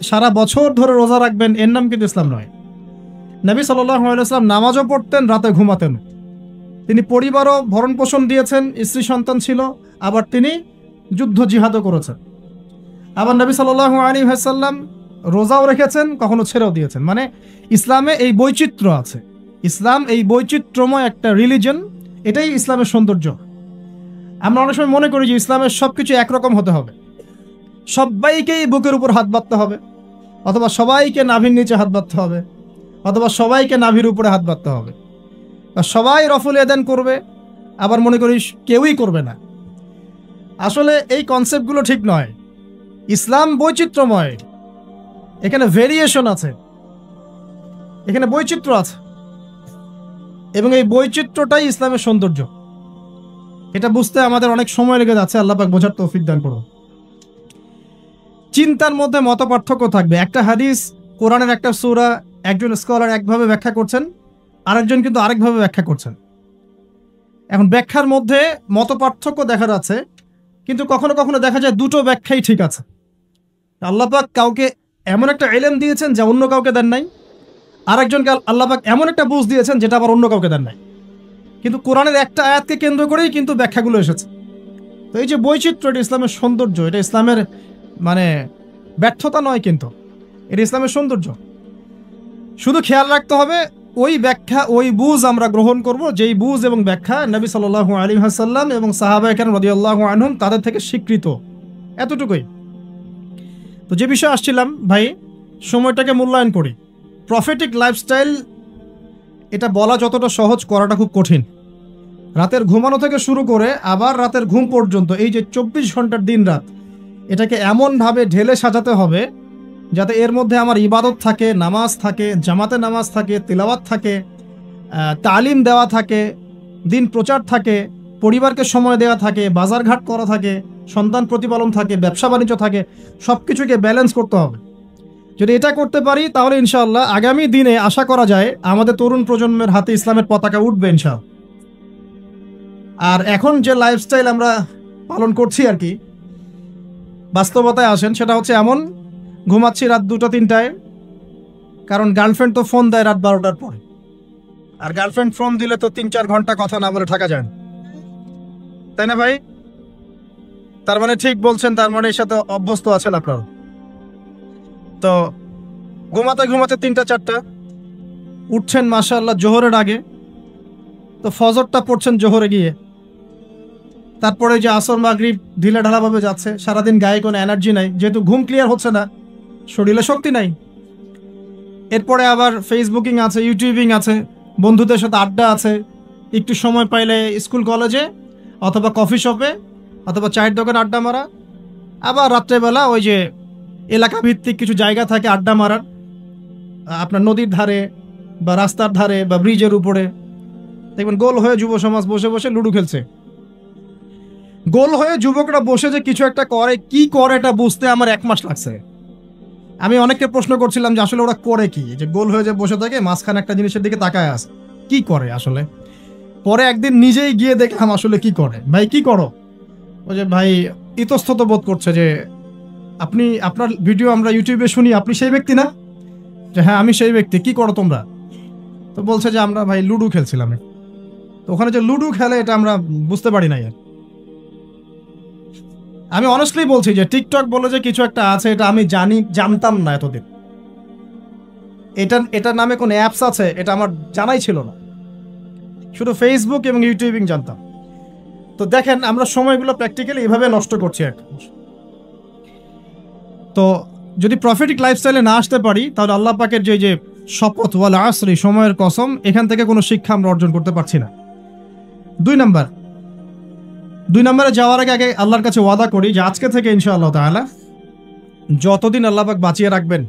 সারা বছর ধরে রোজা রাখবেন, এর নাম কিন্তু ইসলাম নয়। নবী সাল্লাল্লাহু আলাইহি ওয়াসাল্লাম নামাজও পড়তেন, রাতে ঘুমাতেন। তিনি পরিবারও ভরণ পোষণ দিয়েছেন, স্ত্রী সন্তান ছিল, আবার তিনি যুদ্ধ জিহাদও করেছেন। আবার নবী সাল্লাল্লাহু আলাইহি ওয়াসাল্লাম রোজাও রেখেছেন, কখনো ছেড়েও দিয়েছেন। মানে ইসলামে এই বৈচিত্র্য আছে। ইসলাম এই বৈচিত্র্যময় একটা রিলিজন, এটাই ইসলামের সৌন্দর্য। আমরা অনেক সময় মনে করি যে ইসলামের সবকিছু একরকম হতে হবে, সবাইকেই বুকের উপর হাত বাঁধতে হবে, অথবা সবাইকে নাভির নিচে হাত বাঁধতে হবে, অথবা সবাইকে নাভির উপরে হাত বাঁধতে হবে, বা সবাই রফুল ইয়াদান করবে, আবার মনে করি কেউই করবে না। আসলে এই কনসেপ্টগুলো ঠিক নয়। ইসলাম বৈচিত্র্যময়, এখানে ভেরিয়েশন আছে, এখানে বৈচিত্র্য আছে, এবং এই বৈচিত্র্যটাই ইসলামের সৌন্দর্য। এটা বুঝতে আমাদের অনেক সময় লেগে যাচ্ছে, আল্লাহ পাক বোঝার তৌফিক দান করুন। চিন্তার মধ্যে মত পার্থক্য থাকবে। একটা হাদিস, কোরআনের একটা সূরা একজন স্কলার একভাবে ব্যাখ্যা করছেন, আরেকজন কিন্তু আরেকভাবে ব্যাখ্যা করছেন। এখন ব্যাখ্যার মধ্যে মত পার্থক্য দেখা যাচ্ছে, কিন্তু কখনো কখনো দেখা যায় দুটো ব্যাখ্যাই ঠিক আছে। আল্লাহ পাক কাউকে এমন একটা ইলম দিয়েছেন যা অন্য কাউকে দেন নাই, আরেকজনকে আল্লাহ পাক এমন একটা বুঝ দিয়েছেন যেটা আবার অন্য কাউকে দেন নাই। কিন্তু কোরআনের একটা আয়াতকে কেন্দ্র করেই কিন্তু ব্যাখ্যাগুলো এসেছে। তো এই যে বৈচিত্র্য, এটা ইসলামের সৌন্দর্য, এটা ইসলামের মানে ব্যর্থতা নয়, কিন্তু এটা ইসলামের সৌন্দর্য। শুধু খেয়াল রাখতে হবে ওই ব্যাখ্যা, ওই বুঝ আমরা গ্রহণ করব যেই বুঝ এবং ব্যাখ্যা নবী সাল্লাল্লাহু আলাইহি ওয়াসাল্লাম এবং সাহাবায়ে কেরাম রাদিয়াল্লাহু আনহুম তাদের থেকে স্বীকৃত, এতটুকুই। তো যে বিষয়ে আসছিলাম ভাই, সময়টাকে মূল্যায়ন করি। প্রফেটিক লাইফস্টাইল, এটা বলা যতটা সহজ, করাটা খুব কঠিন। রাতের ঘুমানো থেকে শুরু করে আবার রাতের ঘুম পর্যন্ত এই যে 24 ঘন্টার দিন রাত, এটাকে এমনভাবে ঢেলে সাজাতে হবে যাতে এর মধ্যে আমার ইবাদত থাকে, নামাজ থাকে, জামাতে নামাজ থাকে, তিলাওয়াত থাকে, তালিম দেওয়া থাকে, দিন প্রচার থাকে, পরিবারকে সময় দেওয়া থাকে, বাজারঘাট করা থাকে, সন্তান প্রতিপালন থাকে, ব্যবসা বাণিজ্য থাকে, সব কিছুকে ব্যালেন্স করতে হবে। যদি এটা করতে পারি তাহলে ইনশাআল্লাহ আগামী দিনে আশা করা যায় আমাদের তরুণ প্রজন্মের হাতে ইসলামের পতাকা উঠবে ইনশাআল্লাহ। আর এখন যে লাইফস্টাইল আমরা পালন করছি আর কি, বাস্তবতায় আসেন, সেটা হচ্ছে এমন, ঘুমাচ্ছি রাত 2টা-3টায়, কারণ গার্লফ্রেন্ড তো ফোন দেয় রাত 12টার পরে, আর গার্লফ্রেন্ড ফোন দিলে তো 3-4 ঘন্টা কথা না বলে থাকা যায় না, তাই না ভাই? তার মানে ঠিক বলছেন, তার মানে এর সাথে অভ্যস্ত আছেন আপনারা। তো ঘুমাতে ঘুমাতে 3টা 4টা, উঠছেন মাশাআল্লাহ জোহরের আগে, তো ফজরটা পড়ছেন জোহরে গিয়ে, তারপরে যে আসর মাগরিব ঢিলা ঢালাভাবে যাচ্ছে, সারাদিন গায়ে কোনো এনার্জি নাই, যেহেতু ঘুম ক্লিয়ার হচ্ছে না, শরীরে শক্তি নাই। এরপরে আবার ফেসবুকিং আছে, ইউটিউবিং আছে, বন্ধুদের সাথে আড্ডা আছে, একটু সময় পাইলে স্কুল কলেজে অথবা কফি শপে অথবা চায়ের দোকানে আড্ডা মারা, আবার রাত্রেবেলা ওই যে এলাকা ভিত্তিক কিছু জায়গা থাকে আড্ডা মারার, আপনার নদীর ধারে বা রাস্তার ধারে বা ব্রিজের উপরে, দেখবেন গোল হয়ে যুব সমাজ বসে বসে লুডো খেলছে। গোল হয়ে যুবকরা বসে যে কিছু একটা করে, কি করে এটা বুঝতে আমার 1 মাস লাগছে। আমি অনেককে প্রশ্ন করছিলাম যে আসলে ওরা করে কি, যে গোল হয়ে যে বসে থাকে মাঝখানে একটা জিনিসের দিকে তাকায় আছে, কি করে আসলে। পরে একদিন নিজেই গিয়ে দেখলাম আসলে কি করে। ভাই কি করো? ওই যে ভাই ইতস্তত বোধ করছে যে আপনি, আপনার ভিডিও আমরা ইউটিউবে শুনি, আপনি সেই ব্যক্তি না? যে হ্যাঁ আমি সেই ব্যক্তি। কি করো তোমরা? তো বলছে যে আমরা ভাই লুডো খেলছিলাম। তো ওখানে যে লুডো খেলে এটা আমরা বুঝতে পারি নাই। আমি অনেস্টলি বলছি যে টিকটক বলে যে কিছু একটা আছে, এটা আমি জানতাম না এতদিন। এটার নামে কোন অ্যাপস আছে এটা আমার জানাই ছিল না, শুধু ফেসবুক এবং ইউটিউবিং জানতাম। তো দেখেন আমরা সময়গুলো প্র্যাকটিক্যালি এভাবে নষ্ট করছি। তো যদি প্রফিটিক লাইফস্টাইলে না আসতে পারি, তাহলে আল্লাহ পাকের যে শপথ ওয়াল আসরি, সময়ের কসম, এখান থেকে কোনো শিক্ষা আমরা অর্জন করতে পারছি না। 2 নম্বরে যাওয়ার আগে আল্লাহর কাছে ওয়াদা করি যে আজকে থেকে ইনশাআল্লাহ তাআলা যতদিন আল্লাহ পাক বাঁচিয়ে রাখবেন,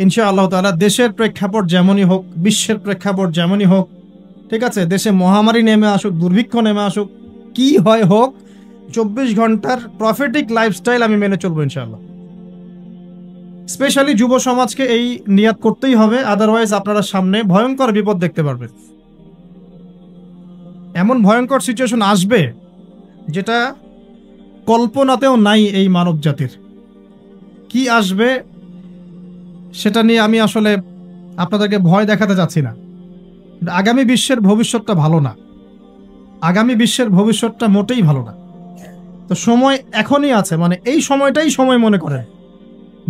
ইনশাআল্লাহ তাআলা দেশের প্রেক্ষাপট যেমনই হোক, বিশ্বের প্রেক্ষাপট যেমনই হোক, ঠিক আছে, দেশে মহামারী নেমে আসুক, দুর্ভিক্ষ নেমে আসুক, কি হয় হোক, 24 ঘন্টার প্রফিটিক লাইফস্টাইল আমি মেনে চলবো ইনশাআল্লাহ। স্পেশালি যুব সমাজকে এই নিয়াত করতেই হবে, আদারওয়াইজ আপনারা সামনে ভয়ঙ্কর বিপদ দেখতে পারবেন। এমন ভয়ঙ্কর সিচুয়েশন আসবে যেটা কল্পনাতেও নাই এই মানব জাতির। কি আসবে সেটা নিয়ে আমি আসলে আপনাদেরকে ভয় দেখাতে যাচ্ছি না। আগামী বিশ্বের ভবিষ্যৎটা ভালো না, আগামী বিশ্বের ভবিষ্যৎটা মোটেই ভালো না। তো সময় এখনই আছে, মানে এই সময়টাই সময় মনে করেন,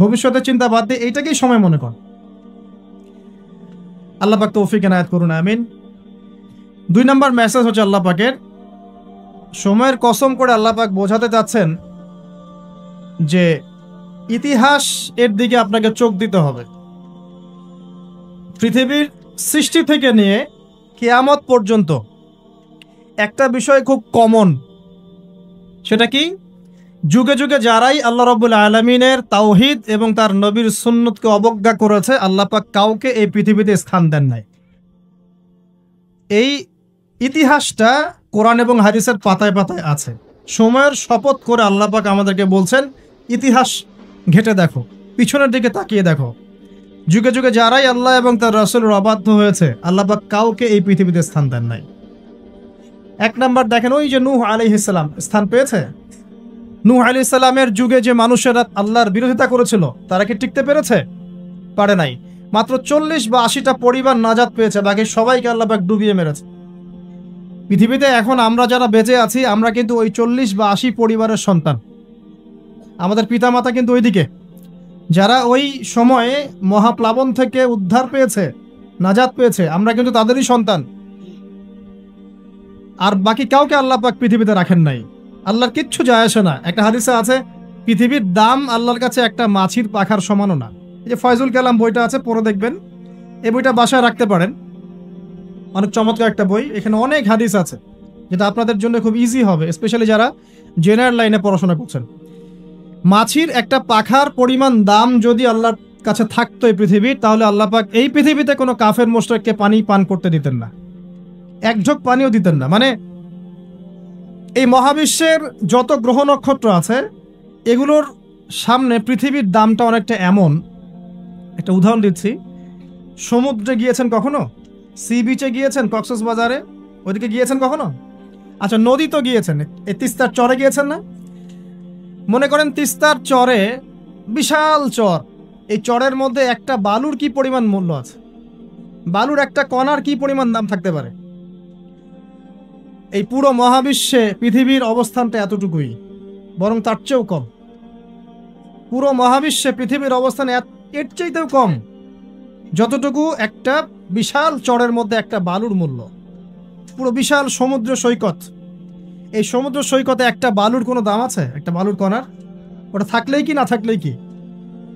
ভবিষ্যতের চিন্তা বাদ দিয়ে এইটাকেই সময় মনে করেন। আল্লাহ পাক তৌফিক এনায়েত করুন, আমিন। 2 নম্বর মেসেজ হচ্ছে আল্লাহ পাকের, সময়ের কসম করে আল্লাহ পাক বোঝাতে চাচ্ছেন যে ইতিহাস এর দিকে আপনাকে চোখ দিতে হবে। পৃথিবীর সৃষ্টি থেকে নিয়ে কিয়ামত পর্যন্ত একটা বিষয় খুব কমন, সেটা কি? যুগে যুগে যারাই আল্লাহ রাব্বুল আলামিনের তাওহীদ এবং তার নবীর সুন্নতকে অবজ্ঞা করেছে, আল্লাহ পাক কাউকে এই পৃথিবীতে স্থান দেন নাই। এই ইতিহাসটা কোরআন এবং হাদিসের পাতায় পাতায় আছে। সময়ের শপথ করে আল্লাহ পাক আমাদেরকে বলছেন, ইতিহাস ঘেটে দেখো, পিছনের দিকে তাকিয়ে দেখো, যুগে যুগে যারাই আল্লাহ এবং তার রাসূলের অবাধ্য হয়েছে, আল্লাহ পাক কাউকে এই পৃথিবীতে স্থান দেন নাই। 1 নাম্বার দেখেন, ওই যে নূহ আলাইহিস সালাম স্থান পেয়েছে। নূহ আলাইহিস সালামের যুগে যে মানুষেরা আল্লাহর বিরোধিতা করেছিল, তারা কি টিকতে পেরেছে? পারে নাই। মাত্র 40 বা 80টা পরিবার নাজাত পেয়েছে, বাকি সবাইকে আল্লাহ পাক ডুবিয়ে মেরেছে। পৃথিবীতে এখন আমরা যারা বেঁচে আছি, আমরা কিন্তু ওই 40 বা 80 পরিবারের সন্তান। আমাদের পিতামাতা কিন্তু ওইদিকে, যারা ওই সময়ে মহাপ্লাবন থেকে উদ্ধার পেয়েছে, নাজাত পেয়েছে, আমরা কিন্তু তাদেরই সন্তান। আর বাকি কাউকে আল্লাহ পাক পৃথিবীতে রাখেন নাই। আল্লাহর কিচ্ছু যায় আসে না। একটা হাদিসে আছে, পৃথিবীর দাম আল্লাহর কাছে একটা মাছির পাখার সমানও না। এই যে ফয়জুল কালাম বইটা আছে, পড়ে দেখবেন। এই বইটা বাসায় রাখতে পারেন, অনেক চমৎকার একটা বই। এখানে অনেক হাদিস আছে যেটা আপনাদের জন্য খুব ইজি হবে, স্পেশালি যারা জেনারেল লাইনে পড়াশোনা করছেন। মাছির একটা পাখার পরিমাণ দাম যদি আল্লাহর কাছে থাকতো এই পৃথিবীর, তাহলে আল্লাহ পাক এই পৃথিবীতে কোনো কাফের মুশরিককে পানি পান করতে দিতেন না, এক ঝোঁক পানিও দিতেন না। মানে এই মহাবিশ্বের যত গ্রহ নক্ষত্র আছে, এগুলোর সামনে পৃথিবীর দামটা অনেকটা এমন। একটা উদাহরণ দিচ্ছি, সমুদ্রে গিয়েছেন কখনো? সি বিচে গিয়েছেন? কক্সবাজারে ওইদিকে গিয়েছেন কখনো? আচ্ছা, নদী তো গিয়েছেন, এই তিস্তার চরে গিয়েছেন না? মনে করেন তিস্তার চরে বিশাল চর, এই চরের মধ্যে একটা বালুর কি পরিমাণ মূল্য আছে? বালুর একটা কণার কি পরিমাণ দাম থাকতে পারে? এই পুরো মহাবিশ্বে পৃথিবীর অবস্থানটা এতটুকুই, বরং তার চেয়েও কম। পুরো মহাবিশ্বে পৃথিবীর অবস্থান এর চাইতেও কম, যতটুকু একটা বিশাল চরের মধ্যে একটা বালুর মূল্য। পুরো বিশাল সমুদ্র সৈকত, এই সমুদ্র সৈকতে একটা বালুর কোনো দাম আছে? একটা বালুর কণার? ওটা থাকলেই কি না থাকলেই কি?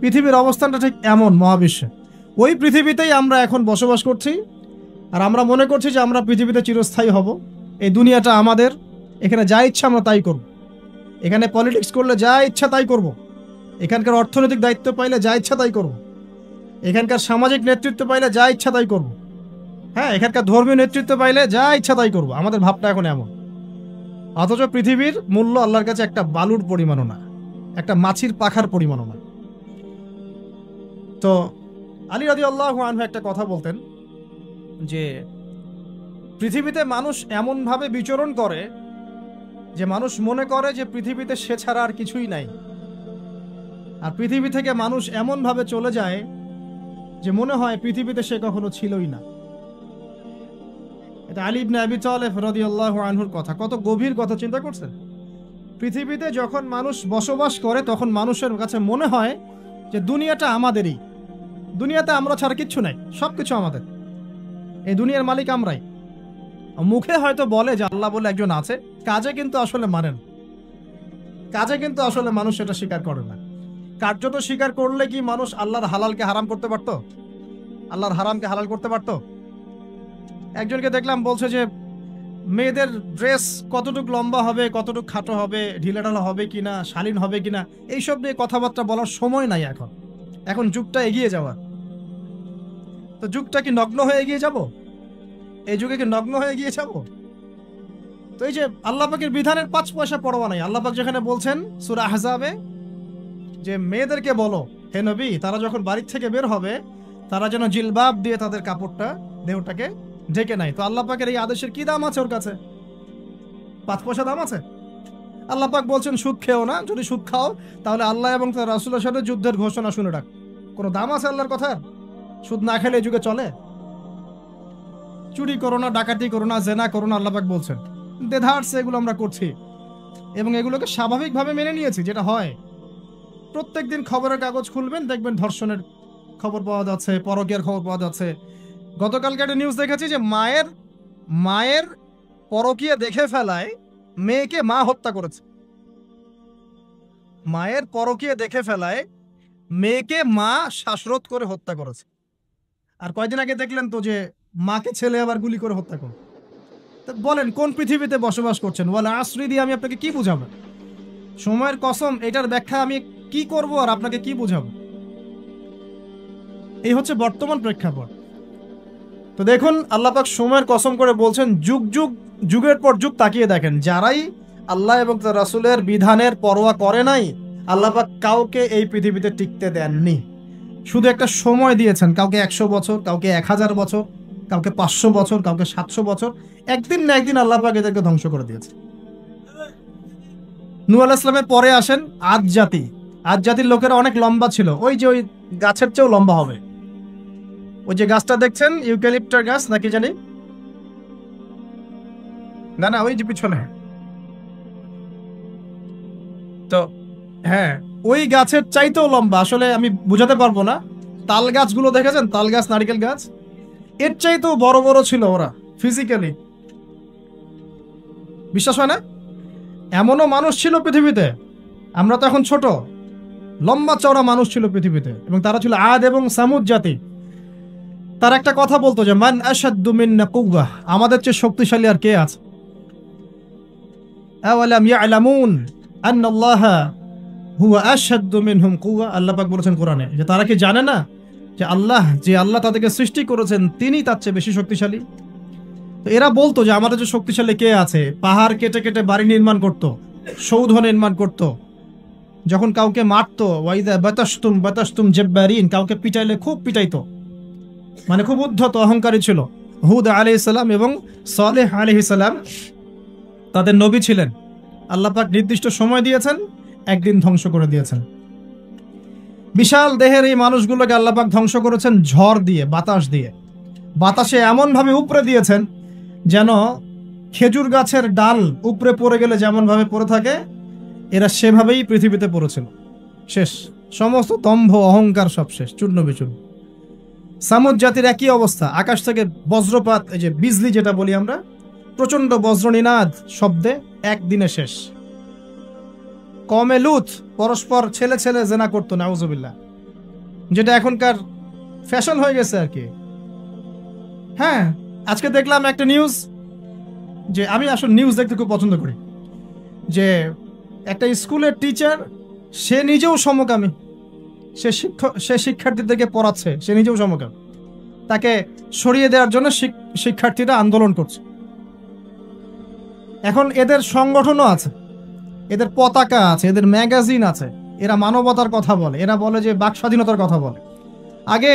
পৃথিবীর অবস্থানটা ঠিক এমন মহাবিশ্বে। ওই পৃথিবীতেই আমরা এখন বসবাস করছি, আর আমরা মনে করছি যে আমরা পৃথিবীতে চিরস্থায়ী হব, এই দুনিয়াটা আমাদের, এখানে যা ইচ্ছা আমরা তাই করব, এখানে পলিটিক্স করলে যা ইচ্ছা তাই করব, এখানকার অর্থনৈতিক দায়িত্ব পাইলে যা ইচ্ছা তাই করব, এখানকার সামাজিক নেতৃত্ব পাইলে যা ইচ্ছা তাই করব, হ্যাঁ, এখানকার ধর্মীয় নেতৃত্ব পাইলে যা ইচ্ছা তাই করব। আমাদের ভাবটা এখন এমন। অথচ পৃথিবীর মূল্য আল্লাহর কাছে একটা বালুর পরিমাণও না, একটা মাছির পাখার পরিমাণও না। তো আলী রাদিয়াল্লাহু আনহু একটা কথা বলতেন যে পৃথিবীতে মানুষ এমনভাবে বিচরণ করে যে মানুষ মনে করে যে পৃথিবীতে সে ছাড়া আর কিছুই নাই, আর পৃথিবী থেকে মানুষ এমনভাবে চলে যায় যে মনে হয় পৃথিবীতে সে কখনো ছিলই না। এটা আলী ইবনে আবি তালেব রাদিয়াল্লাহু আনহুর কথা। কত গভীর কথা, চিন্তা করছেন? পৃথিবীতে যখন মানুষ বসবাস করে তখন মানুষের কাছে মনে হয় যে দুনিয়াটা আমাদেরই, দুনিয়াতে আমরা ছাড়া কিচ্ছু নাই, সবকিছু আমাদের, এই দুনিয়ার মালিক আমরাই। মুখে হয়তো বলে যে আল্লাহ বলে একজন আছে, কাজে কিন্তু আসলে মানেন, কাজে কিন্তু আসলে মানুষ সেটা স্বীকার করে না। কার্যত স্বীকার করলে কি মানুষ আল্লাহর হালালকে হারাম করতে পারতো? আল্লাহর হারামকে হালাল করতে পারতো? একজনকে দেখলাম বলছে যে মেয়েদের ড্রেস কতটুকু লম্বা হবে, কতটুকু খাটো হবে, ঢিলাঢালা হবে কিনা, শালীন হবে কিনা, এইসব নিয়ে কথাবার্তা বলার সময় নাই এখন। এখন যুগটা এগিয়ে যাওয়া। তো যুগটা কি নগ্ন হয়ে এগিয়ে যাব? এই যুগে কি নগ্ন হয়ে এগিয়ে যাব? তো এই যে আল্লাহ পাকের বিধানের 5 পয়সা পরোয়া নাই। আল্লাহ পাক যেখানে বলছেন সূরা আহজাবে যে মেয়েদেরকে বলো হে নবী, তারা যখন বাড়ি থেকে বের হবে তারা যেন জিলবাব দিয়ে তাদের কাপড়টা, দেহটাকে ঢেকে নাই। তো আল্লাহ পাকের এই আদেশের কি দাম আছে ওর কাছে? 5 পয়সা দাম আছে? আল্লাহ পাক বলছেন সুদ খেও না, যদি সুদ খাও তাহলে আল্লাহ এবং তার রাসূলের সাথে যুদ্ধের ঘোষণা শুনে রাখ। কোনো দাম আছে আল্লাহর কথা? সুদ না খেলে এই যুগে চলে? চুরি করো না, ডাকাতি করো না, জেনা করো না, আল্লাহ পাক বলছেন। দেধারস এগুলো আমরা করছি এবং এগুলোকে স্বাভাবিকভাবে মেনে নিয়েছি, যেটা হয়। প্রত্যেকদিন খবরের কাগজ খুলবেন, দেখবেন ধর্ষণের খবর পাওয়া যাচ্ছে, পরকীয়ার খবর পাওয়া যাচ্ছে। গতকালকে একটা নিউজ দেখেছি যে মায়ের পরকীয়া দেখে ফেলায় মেয়েকে মা হত্যা করেছে। মায়ের পরকীয়া দেখে ফেলায় মেয়েকে মা শ্বাসরোধ করে হত্যা করেছে। আর কয়দিন আগে দেখলেন তো যে মাকে ছেলে আবার গুলি করে হত্যা করে। তো বলেন কোন পৃথিবীতে বসবাস করছেন? ওয়ালা আসরি দিয়ে আমি আপনাকে কি বুঝাবো? সময়ের কসম, এটার ব্যাখ্যা আমি কি করব আর আপনাকে কি বুঝাবো? এই হচ্ছে বর্তমান প্রেক্ষাপট। তো দেখুন আল্লাহ পাক সময়ের কসম করে বলছেন, যুগের পর যুগ তাকিয়ে দেখেন, যারাই আল্লাহ এবং তার রাসূলের বিধানের পরোয়া করে নাই, আল্লাহ পাক কাউকে এই পৃথিবীতে টিকতে দেননি। শুধু একটা সময় দিয়েছেন, কাউকে 100 বছর, কাউকে 1000 বছর, কাউকে 500 বছর, কাউকে 700 বছর। একদিন না একদিন আল্লাহ পাক এদেরকে ধ্বংস করে দিয়েছে। নূহ আলাইহিস সালামের পরে আসেন আদ জাতি। আদ জাতির লোকেরা অনেক লম্বা ছিল, ওই যে ওই গাছের চেয়েও লম্বা হবে। ওই যে গাছটা দেখছেন, ইউক্যালিপ্টার গাছ নাকি জানি, না ওই যে পিছনে, তো হ্যাঁ ওই গাছের চাইতেও লম্বা। আসলে আমি বুঝাতে পারবো না। তাল গাছগুলো দেখেছেন, তাল গাছ, নারিকেল গাছ, এর চাইতেও বড় বড় ছিল ওরা ফিজিক্যালি। বিশ্বাস হয় না? এমনও মানুষ ছিল পৃথিবীতে, আমরা তো এখন ছোট, লম্বা চওড়া মানুষ ছিল পৃথিবীতে, এবং তারা ছিল আদ এবং সামুদ জাতি। তার একটা কথা বলতো যে মান আশাদ্দু মিন্না কুওয়া, আমাদের চেয়ে শক্তিশালী আর কে আছে? আওয়ালাম ইয়ালামুন আন্নাল্লাহা হুয়া আশাদ্দু মিনহুম কুওয়া, আল্লাহ পাক বলেছেন কোরআনে যে তারা কি জানে না যে আল্লাহ তাদেরকে সৃষ্টি করেছেন তিনি তার চেয়ে বেশি শক্তিশালী। তো এরা বলতো যে আমাদের যে শক্তিশালী কে আছে? পাহাড় কেটে কেটে বাড়ি নির্মাণ করত, সৌধ নির্মাণ করত, যখন কাউকে মারতো ওয়াইদা বাতাসতুম জাব্বারিন, কাউকে পিটাইলে খুব পিটাইতো, মানে খুব উদ্ধত অহংকারী ছিল। হুদ আলাইহিস সালাম এবং সালেহ আলাইহিস সালাম তাদের নবী ছিলেন। আল্লাহ পাক নির্দিষ্ট সময় দিয়েছেন, একদিন ধ্বংস করে দিয়েছেন। বিশাল দেহের এই মানুষগুলোকে আল্লাহ পাক ধ্বংস করেছেন ঝড় দিয়ে, বাতাস দিয়ে। বাতাসে এমন ভাবে উপরে দিয়েছেন যেন খেজুর গাছের ডাল উপরে পড়ে গেলে যেমন ভাবে পড়ে থাকে, এরা সেভাবেই পৃথিবীতে পড়েছিল। শেষ। সমস্ত দম্ভ অহংকার সব শেষ, চূর্ণ বিচূর্ণ। সামুদ জাতির একই অবস্থা, আকাশ থেকে বজ্রপাত, এই যে বিজলি যেটা বলি আমরা, প্রচন্ড বজ্রনিনাদ শব্দে একদিনে শেষ। কমে লুত পরস্পর ছেলে ছেলে জেনা করতো, নাউজুবিল্লাহ, যেটা এখনকার ফ্যাশন হয়ে গেছে আর কি। হ্যাঁ, আজকে দেখলাম একটা নিউজ, যে আমি আসলে নিউজ দেখতে খুব পছন্দ করি, যে একটা স্কুলের টিচার, সে নিজেও সমকামী, সে শিক্ষার্থীদেরকে পড়াচ্ছে, সে নিজেও সমকামী, তাকে সরিয়ে দেওয়ার জন্য শিক্ষার্থীরা আন্দোলন করছে। এখন এদের সংগঠনও আছে, এদের পতাকা আছে, এদের ম্যাগাজিন আছে, এরা মানবতার কথা বলে, এরা বলে যে বাক স্বাধীনতার কথা বলে। আগে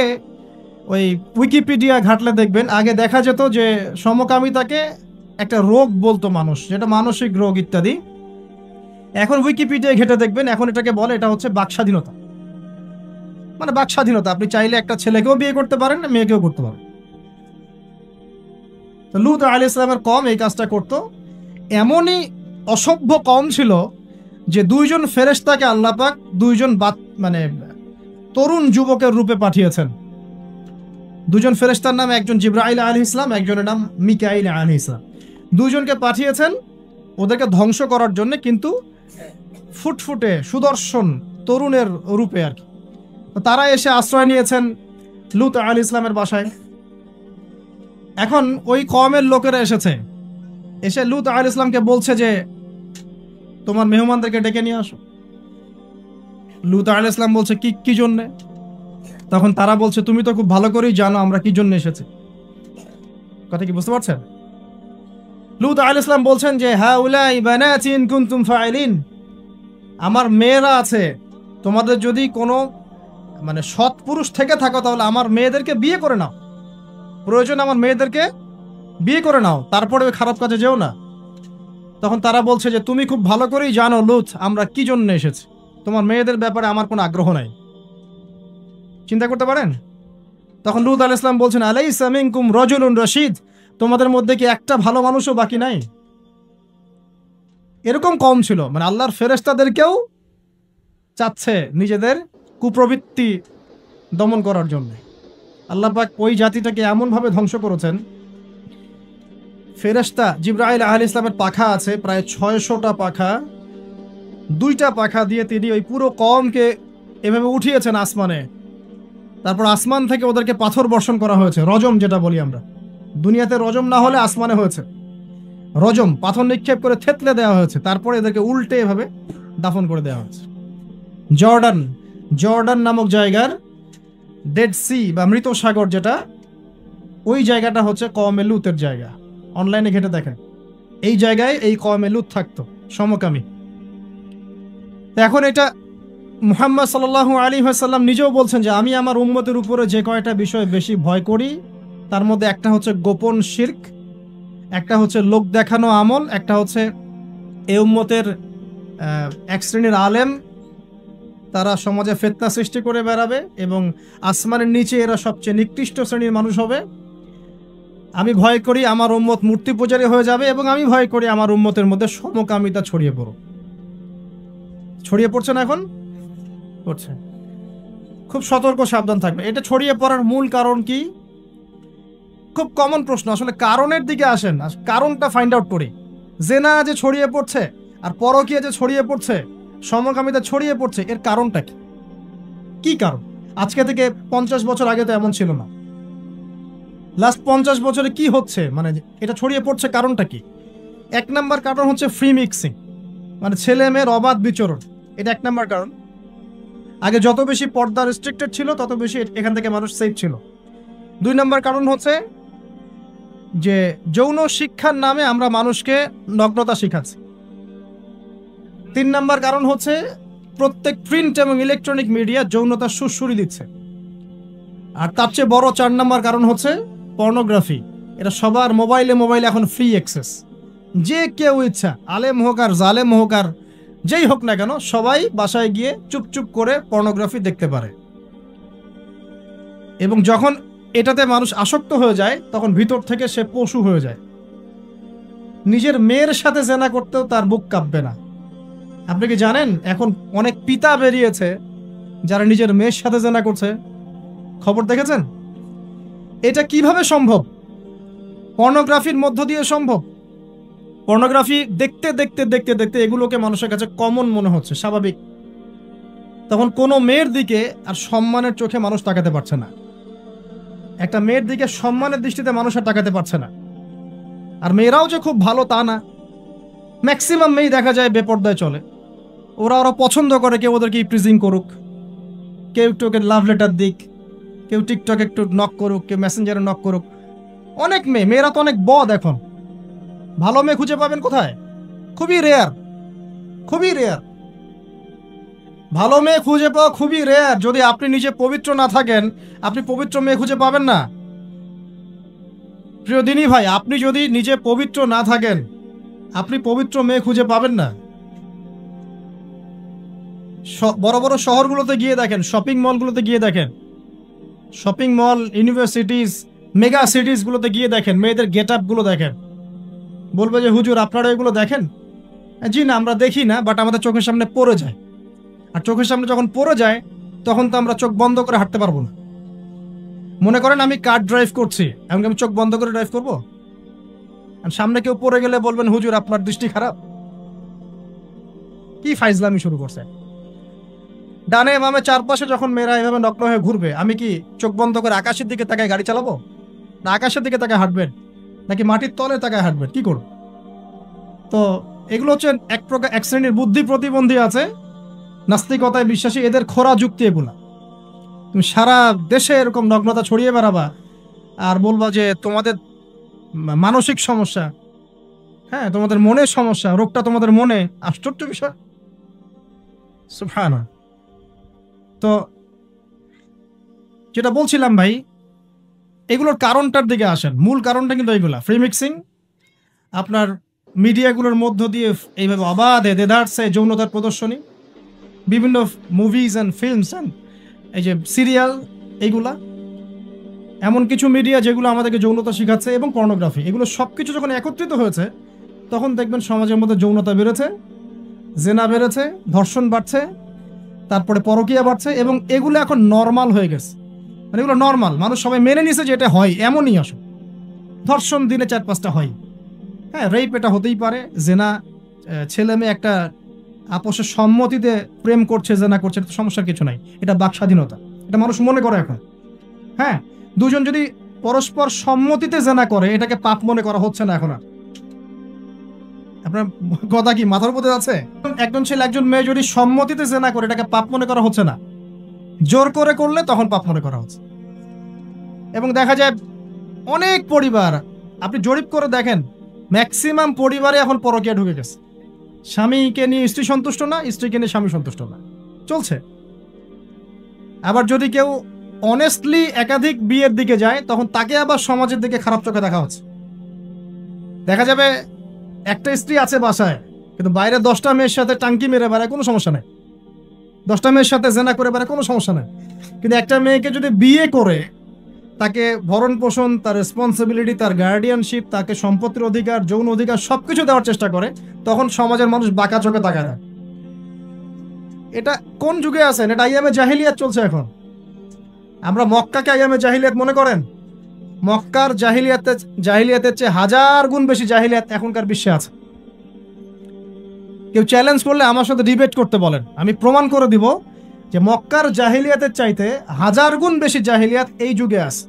ওই উইকিপিডিয়া ঘাটলে দেখবেন, আগে দেখা যেত যে সমকামিতাকে একটা রোগ বলতো মানুষ, যেটা মানসিক রোগ ইত্যাদি। এখন উইকিপিডিয়া ঘেটে দেখবেন, এখন এটাকে বলে এটা হচ্ছে বাক স্বাধীনতা। মানে বাক স্বাধীনতা, আপনি চাইলে একটা ছেলেকেও বিয়ে করতে পারেন, মেয়েকেও করতে পারেন। তো লূত আলাইহিস সালামের কওম এই কাজটা করতো। এমনই অসভ্য কওম ছিল যে দুইজন ফেরেশতাকে আল্লাহ পাক দুইজন মানে তরুণ যুবকের রূপে পাঠিয়েছেন। দুজন ফেরেশতার নাম, একজন জিবরাইল আলাইহিস সালাম, একজনের নাম মিকাইল আলাইহিস সালাম। দুইজনকে পাঠিয়েছেন ওদেরকে ধ্বংস করার জন্য, কিন্তু ফুটফুটে সুদর্শন তরুণের রূপে আর কি। তারা এসে আশ্রয় নিয়েছেন লূত আলাইহিস সালামের বাসায়। এখন ওই কওমের লোকেরা এসে লূত আলাইহিস সালামকে বলছে যে তোমার মেহমানদেরকে ডেকে নিয়ে আসো। লূত আলাইহিস সালাম বলছে কি জন্য? তখন তারা বলছে তুমি তো খুব ভালো করেই জানো আমরা কি জন্য এসেছি। কথা কি বুঝতে পারছেন? লূত আলাইহিস সালাম বলছেন যে হাউলাই বানাতি ইন কুনতুম ফাইলিন, আমার মেয়েরা আছে, তোমাদের যদি কোনো মানে সৎ পুরুষ থেকে থাকো তাহলে আমার মেয়েদেরকে বিয়ে করে নাও, প্রয়োজন আমার মেয়েদেরকে বিয়ে করে নাও, তারপরে ওই খারাপ কাজে যেও না। তখন তারা বলছে যে তুমি খুব ভালো করেই জানো লূত আমরা কি জন্য এসেছি, তোমার মেয়েদের ব্যাপারে আমার কোনো আগ্রহ নাই। চিন্তা করতে পারেন? তখন লূত আলাইহিস সালাম বলছেন আলাইসা মিনকুম রাজুলুন রাশীদ, তোমাদের মধ্যে কি একটা ভালো মানুষও বাকি নাই? এরকম কম ছিল, মানে আল্লাহর ফেরেশতাদেরকেও চাচ্ছে নিজেদের কুপ্রবৃত্তি দমন করার জন্য। আল্লাহ পাক ওই জাতিটাকে এমনভাবে ধ্বংস করেছেন। ফেরেশতা জিবরাইল আলাইহিস সালামের পাখা আছে প্রায় 600টা পাখা, 2টা পাখা দিয়ে তিনি ওই পুরো কওমকে এভাবে উঠিয়েছেন আসমানে। তারপর আসমান থেকে ওদেরকে পাথর বর্ষণ করা হয়েছে, রজম যেটা বলি আমরা। দুনিয়াতে রজম না হলে আসমানে হয়েছে রজম, পাথর নিক্ষেপ করে থেতলে দেওয়া হয়েছে, তারপরে এদেরকে উল্টে এভাবে দাফন করে দেওয়া হয়েছে। জর্ডান নামক জায়গার ডেড সি বা মৃত সাগর যেটা, ওই জায়গাটা হচ্ছে কওমে লূতের জায়গা। অনলাইনে ঘেটে দেখেন, এই জায়গায় এই কওমে লূত থাকতো, সমকামী। এখন এটা মুহাম্মদ সাল্লাল্লাহু আলাইহি ওয়াসাল্লাম নিজেও বলছেন যে আমি আমার উম্মতের উপরে যে কয়টা বিষয় বেশি ভয় করি তার মধ্যে একটা হচ্ছে গোপন শিরক, একটা হচ্ছে লোক দেখানো আমল, একটা হচ্ছে এই উম্মতের এক শ্রেণীর আলেম তারা সমাজে ফিতনা সৃষ্টি করে বেড়াবে এবং আসমানের নিচে এরা সবচেয়ে নিকৃষ্ট শ্রেণীর মানুষ হবে। আমি ভয় করি আমার উম্মত মূর্তি পূজারী হয়ে যাবে এবং আমি ভয় করি আমার উম্মতের মধ্যে সমকামিতা ছড়িয়ে পড়ছে না, এখন পড়ছে। খুব সতর্ক সাবধান থাকবে। এটা ছড়িয়ে পড়ার মূল কারণ কি? খুব কমন প্রশ্ন, আসলে কারণের দিকে আসেন, কারণটা ফাইন্ড আউট করি। জেনা যে ছড়িয়ে পড়ছে আর পরকীয়া যে ছড়িয়ে পড়ছে, সমকামিতা ছড়িয়ে পড়ছে, এর কারণটা কি কারণ? আজকে থেকে 50 বছর আগে তো এমন ছিল না। লাস্ট 50 বছরে কি হচ্ছে, মানে এটা ছড়িয়ে পড়ছে কারণটা কি? 1 নাম্বার কারণ হচ্ছে ফ্রি মিক্সিং, মানে ছেলে মেয়ের অবাধ বিচরণ, এটা 1 নাম্বার কারণ। আগে যত বেশি পর্দা রেস্ট্রিক্টেড ছিল তত বেশি এখান থেকে মানুষ সেফ ছিল। 2 নাম্বার কারণ হচ্ছে যে যৌন শিক্ষার নামে আমরা মানুষকে নগ্নতা শিখাচ্ছি। 3 নাম্বার কারণ হচ্ছে প্রত্যেক প্রিন্ট এবং ইলেকট্রনিক মিডিয়া যৌনতা সুড়সুড়ি দিচ্ছে। আর তার চেয়ে বড় 4 নাম্বার কারণ হচ্ছে পর্নোগ্রাফি। এটা সবার মোবাইলে এখন ফ্রি অ্যাক্সেস, যে কেউ ইচ্ছা, আলেম হোক আর জালেম হোক আর যেই হোক না কেন, সবাই বাসায় গিয়ে চুপচুপ করে পর্নোগ্রাফি দেখতে পারে। এবং যখন এটাতে মানুষ আসক্ত হয়ে যায় তখন ভিতর থেকে সে পশু হয়ে যায়। নিজের মেয়ের সাথে জেনা করতেও তার বুক কাঁপবে না। আপনি কি জানেন এখন অনেক পিতা বেরিয়েছে যারা নিজের মেয়ের সাথে জেনা করছে, খবর দেখেছেন? এটা কিভাবে সম্ভব? পর্নোগ্রাফির মধ্য দিয়ে সম্ভব। পর্নোগ্রাফি দেখতে দেখতে দেখতে দেখতে এগুলোকে মানুষের কাছে কমন মনে হচ্ছে, স্বাভাবিক। তখন কোনো মেয়ের দিকে আর সম্মানের চোখে মানুষ তাকাতে পারছে না। একটা মেয়ের দিকে সম্মানের দৃষ্টিতে মানুষ আর তাকাতে পারছে না। আর মেয়েরাও যে খুব ভালো তা না, ম্যাক্সিমাম মেয়ে দেখা যায় বেপর্দায় চলে। ওরা পছন্দ করে কেউ ওদেরকে ইপ্রিজিং করুক, কেউ একটু ওকে লাভ লেটার দিক, কেউ টিকটক একটু নক করুক, কেউ মেসেঞ্জারে নক করুক। অনেক মেয়েরা তো অনেক বদ এখন। ভালো মেয়ে খুঁজে পাবেন কোথায়? খুবই রেয়ার, খুবই রেয়ার। ভালো মেয়ে খুঁজে পাওয়া খুবই রেয়ার। যদি আপনি নিজে পবিত্র না থাকেন, আপনি পবিত্র মেয়ে খুঁজে পাবেন না। প্রিয় দিনী ভাই, আপনি যদি নিজে পবিত্র না থাকেন, আপনি পবিত্র মেয়ে খুঁজে পাবেন না। বড় বড় শহরগুলোতে গিয়ে দেখেন, শপিং মলগুলোতে গিয়ে দেখেন, শপিং মল, ইউনিভার্সিটিজ, মেগা সিটিজগুলোতে গিয়ে দেখেন, মেয়েদের গেট আপগুলো দেখেন। বলবে যে হুজুর আপনারা এগুলো দেখেন? জি না, আমরা দেখি না, বাট আমাদের চোখের সামনে পড়ে যায়। আর চোখের সামনে যখন পড়ে যায়, তখন তো আমরা চোখ বন্ধ করে হাঁটতে পারবো না। মনে করেন আমি কার ড্রাইভ করছি, এমনকি আমি চোখ বন্ধ করে ড্রাইভ করবো? আর সামনে কেউ পড়ে গেলে বলবেন হুজুর আপনার দৃষ্টি খারাপ। কি ফাইজলামি শুরু করছে! ডানে বামে চারপাশে যখন মেয়েরা এভাবে নগ্ন হয়ে ঘুরবে, আমি কি চোখ বন্ধ করে আকাশের দিকে তাকায় গাড়ি চালাবো? না আকাশের দিকে তাকায় হাঁটবেন, নাকি মাটির তলে তাকায় হাঁটবেন? কি করব? তো এগুলো হচ্ছে এক প্রকার, এক শ্রেণীর বুদ্ধি প্রতিবন্ধী আছে, নাস্তিকতায় বিশ্বাসী, এদের খোরা যুক্তি এগুলা। তুমি সারা দেশে এরকম নগ্নতা ছড়িয়ে বেড়াবা আর বলবা যে তোমাদের মানসিক সমস্যা, হ্যাঁ তোমাদের মনের সমস্যা, রোগটা তোমাদের মনে। আশ্চর্য বিষয়, সুবহানাল্লাহ। তো যেটা বলছিলাম ভাই, এগুলোর কারণটার দিকে আসেন। মূল কারণটা কিন্তু এইগুলা, ফ্রি মিক্সিং। আপনার মিডিয়াগুলোর মধ্য দিয়ে এইভাবে অবাধে দেদারসে যৌনতার প্রদর্শনী, বিভিন্ন মুভিজ অ্যান্ড ফিল্মস অ্যান্ড এই যে সিরিয়াল, এইগুলা এমন কিছু মিডিয়া যেগুলো আমাদেরকে যৌনতা শিখাচ্ছে, এবং পর্নোগ্রাফি, এগুলো সব কিছু যখন একত্রিত হয়েছে, তখন দেখবেন সমাজের মধ্যে যৌনতা বেড়েছে, জেনা বেড়েছে, ধর্ষণ বাড়ছে, তারপরে পরকীয়া বাড়ছে, এবং এগুলো এখন নর্মাল হয়ে গেছে। মানে এগুলো নর্মাল, মানুষ সবাই মেনে নিছে যে এটা হয়, এমনই আসো। ধর্ষণ দিনে 4-5টা হয়, হ্যাঁ রেপ এটা হতেই পারে, জেনা ছেলে মেয়ে একটা আপোষের সম্মতিতে প্রেম করছে, জেনা করছে, এটা সমস্যার কিছু নাই, এটা বাক স্বাধীনতা, এটা মানুষ মনে করে এখন। হ্যাঁ, দুজন যদি পরস্পর সম্মতিতে জেনা করে, এটাকে পাপ মনে করা হচ্ছে না এখন আর। আপনার কথা কি মাথার উপরে আছে? একজন ছেলে একজন মেয়ে যদি সম্মতিতে জেনা করে, এটাকে পাপ মনে করা হচ্ছে না। জোর করে করলে তখন পাপ মনে করা হচ্ছে। এবং দেখা যায় অনেক পরিবার, আপনি জরিপ করে দেখেন, ম্যাক্সিমাম পরিবারে এখন পরকীয়া ঢুকে গেছে। স্বামীকে নিয়ে স্ত্রী সন্তুষ্ট না, স্ত্রীকে নিয়ে স্বামী সন্তুষ্ট না, চলছে। আবার যদি কেউ অনেস্টলি একাধিক বিয়ের দিকে যায়, তখন তাকে আবার সমাজের দিকে খারাপ চোখে দেখা হচ্ছে। দেখা যাবে একটা স্ত্রী আছে বাসায়, কিন্তু বাইরে 10টা মেয়ের সাথে টাঙ্কি মেরে বেড়ায়, কোনো সমস্যা নেই। 10টা মেয়ের সাথে জেনা করে বেড়ায়, কোনো সমস্যা নেই। কিন্তু একটা মেয়েকে যদি বিয়ে করে, তাকে ভরণ পোষণ, তার রেসপন্সিবিলিটি, তার গার্ডিয়ানশিপ, তাকে সম্পত্তির অধিকার, যৌন অধিকার সবকিছু দেওয়ার চেষ্টা করে, তখন সমাজের মানুষ বাঁকা চোখে তাকায় না। এটা কোন যুগে আছেন? এটা আইয়ামে জাহিলিয়াত চলছে এখন। আমরা মক্কাকে আইয়ামে জাহিলিয়াত মনে করেন? মক্কার জাহিলিয়াতের চেয়ে 1000 গুণ বেশি জাহিলিয়াত এখনকার বিশ্বে আছে। কেউ চ্যালেঞ্জ করলে আমার সাথে ডিবেট করতে বলেন, আমি প্রমাণ করে দিব যে মক্কার জাহিলিয়াতের চাইতে 1000 গুণ বেশি জাহিলিয়াত এই যুগে আছে।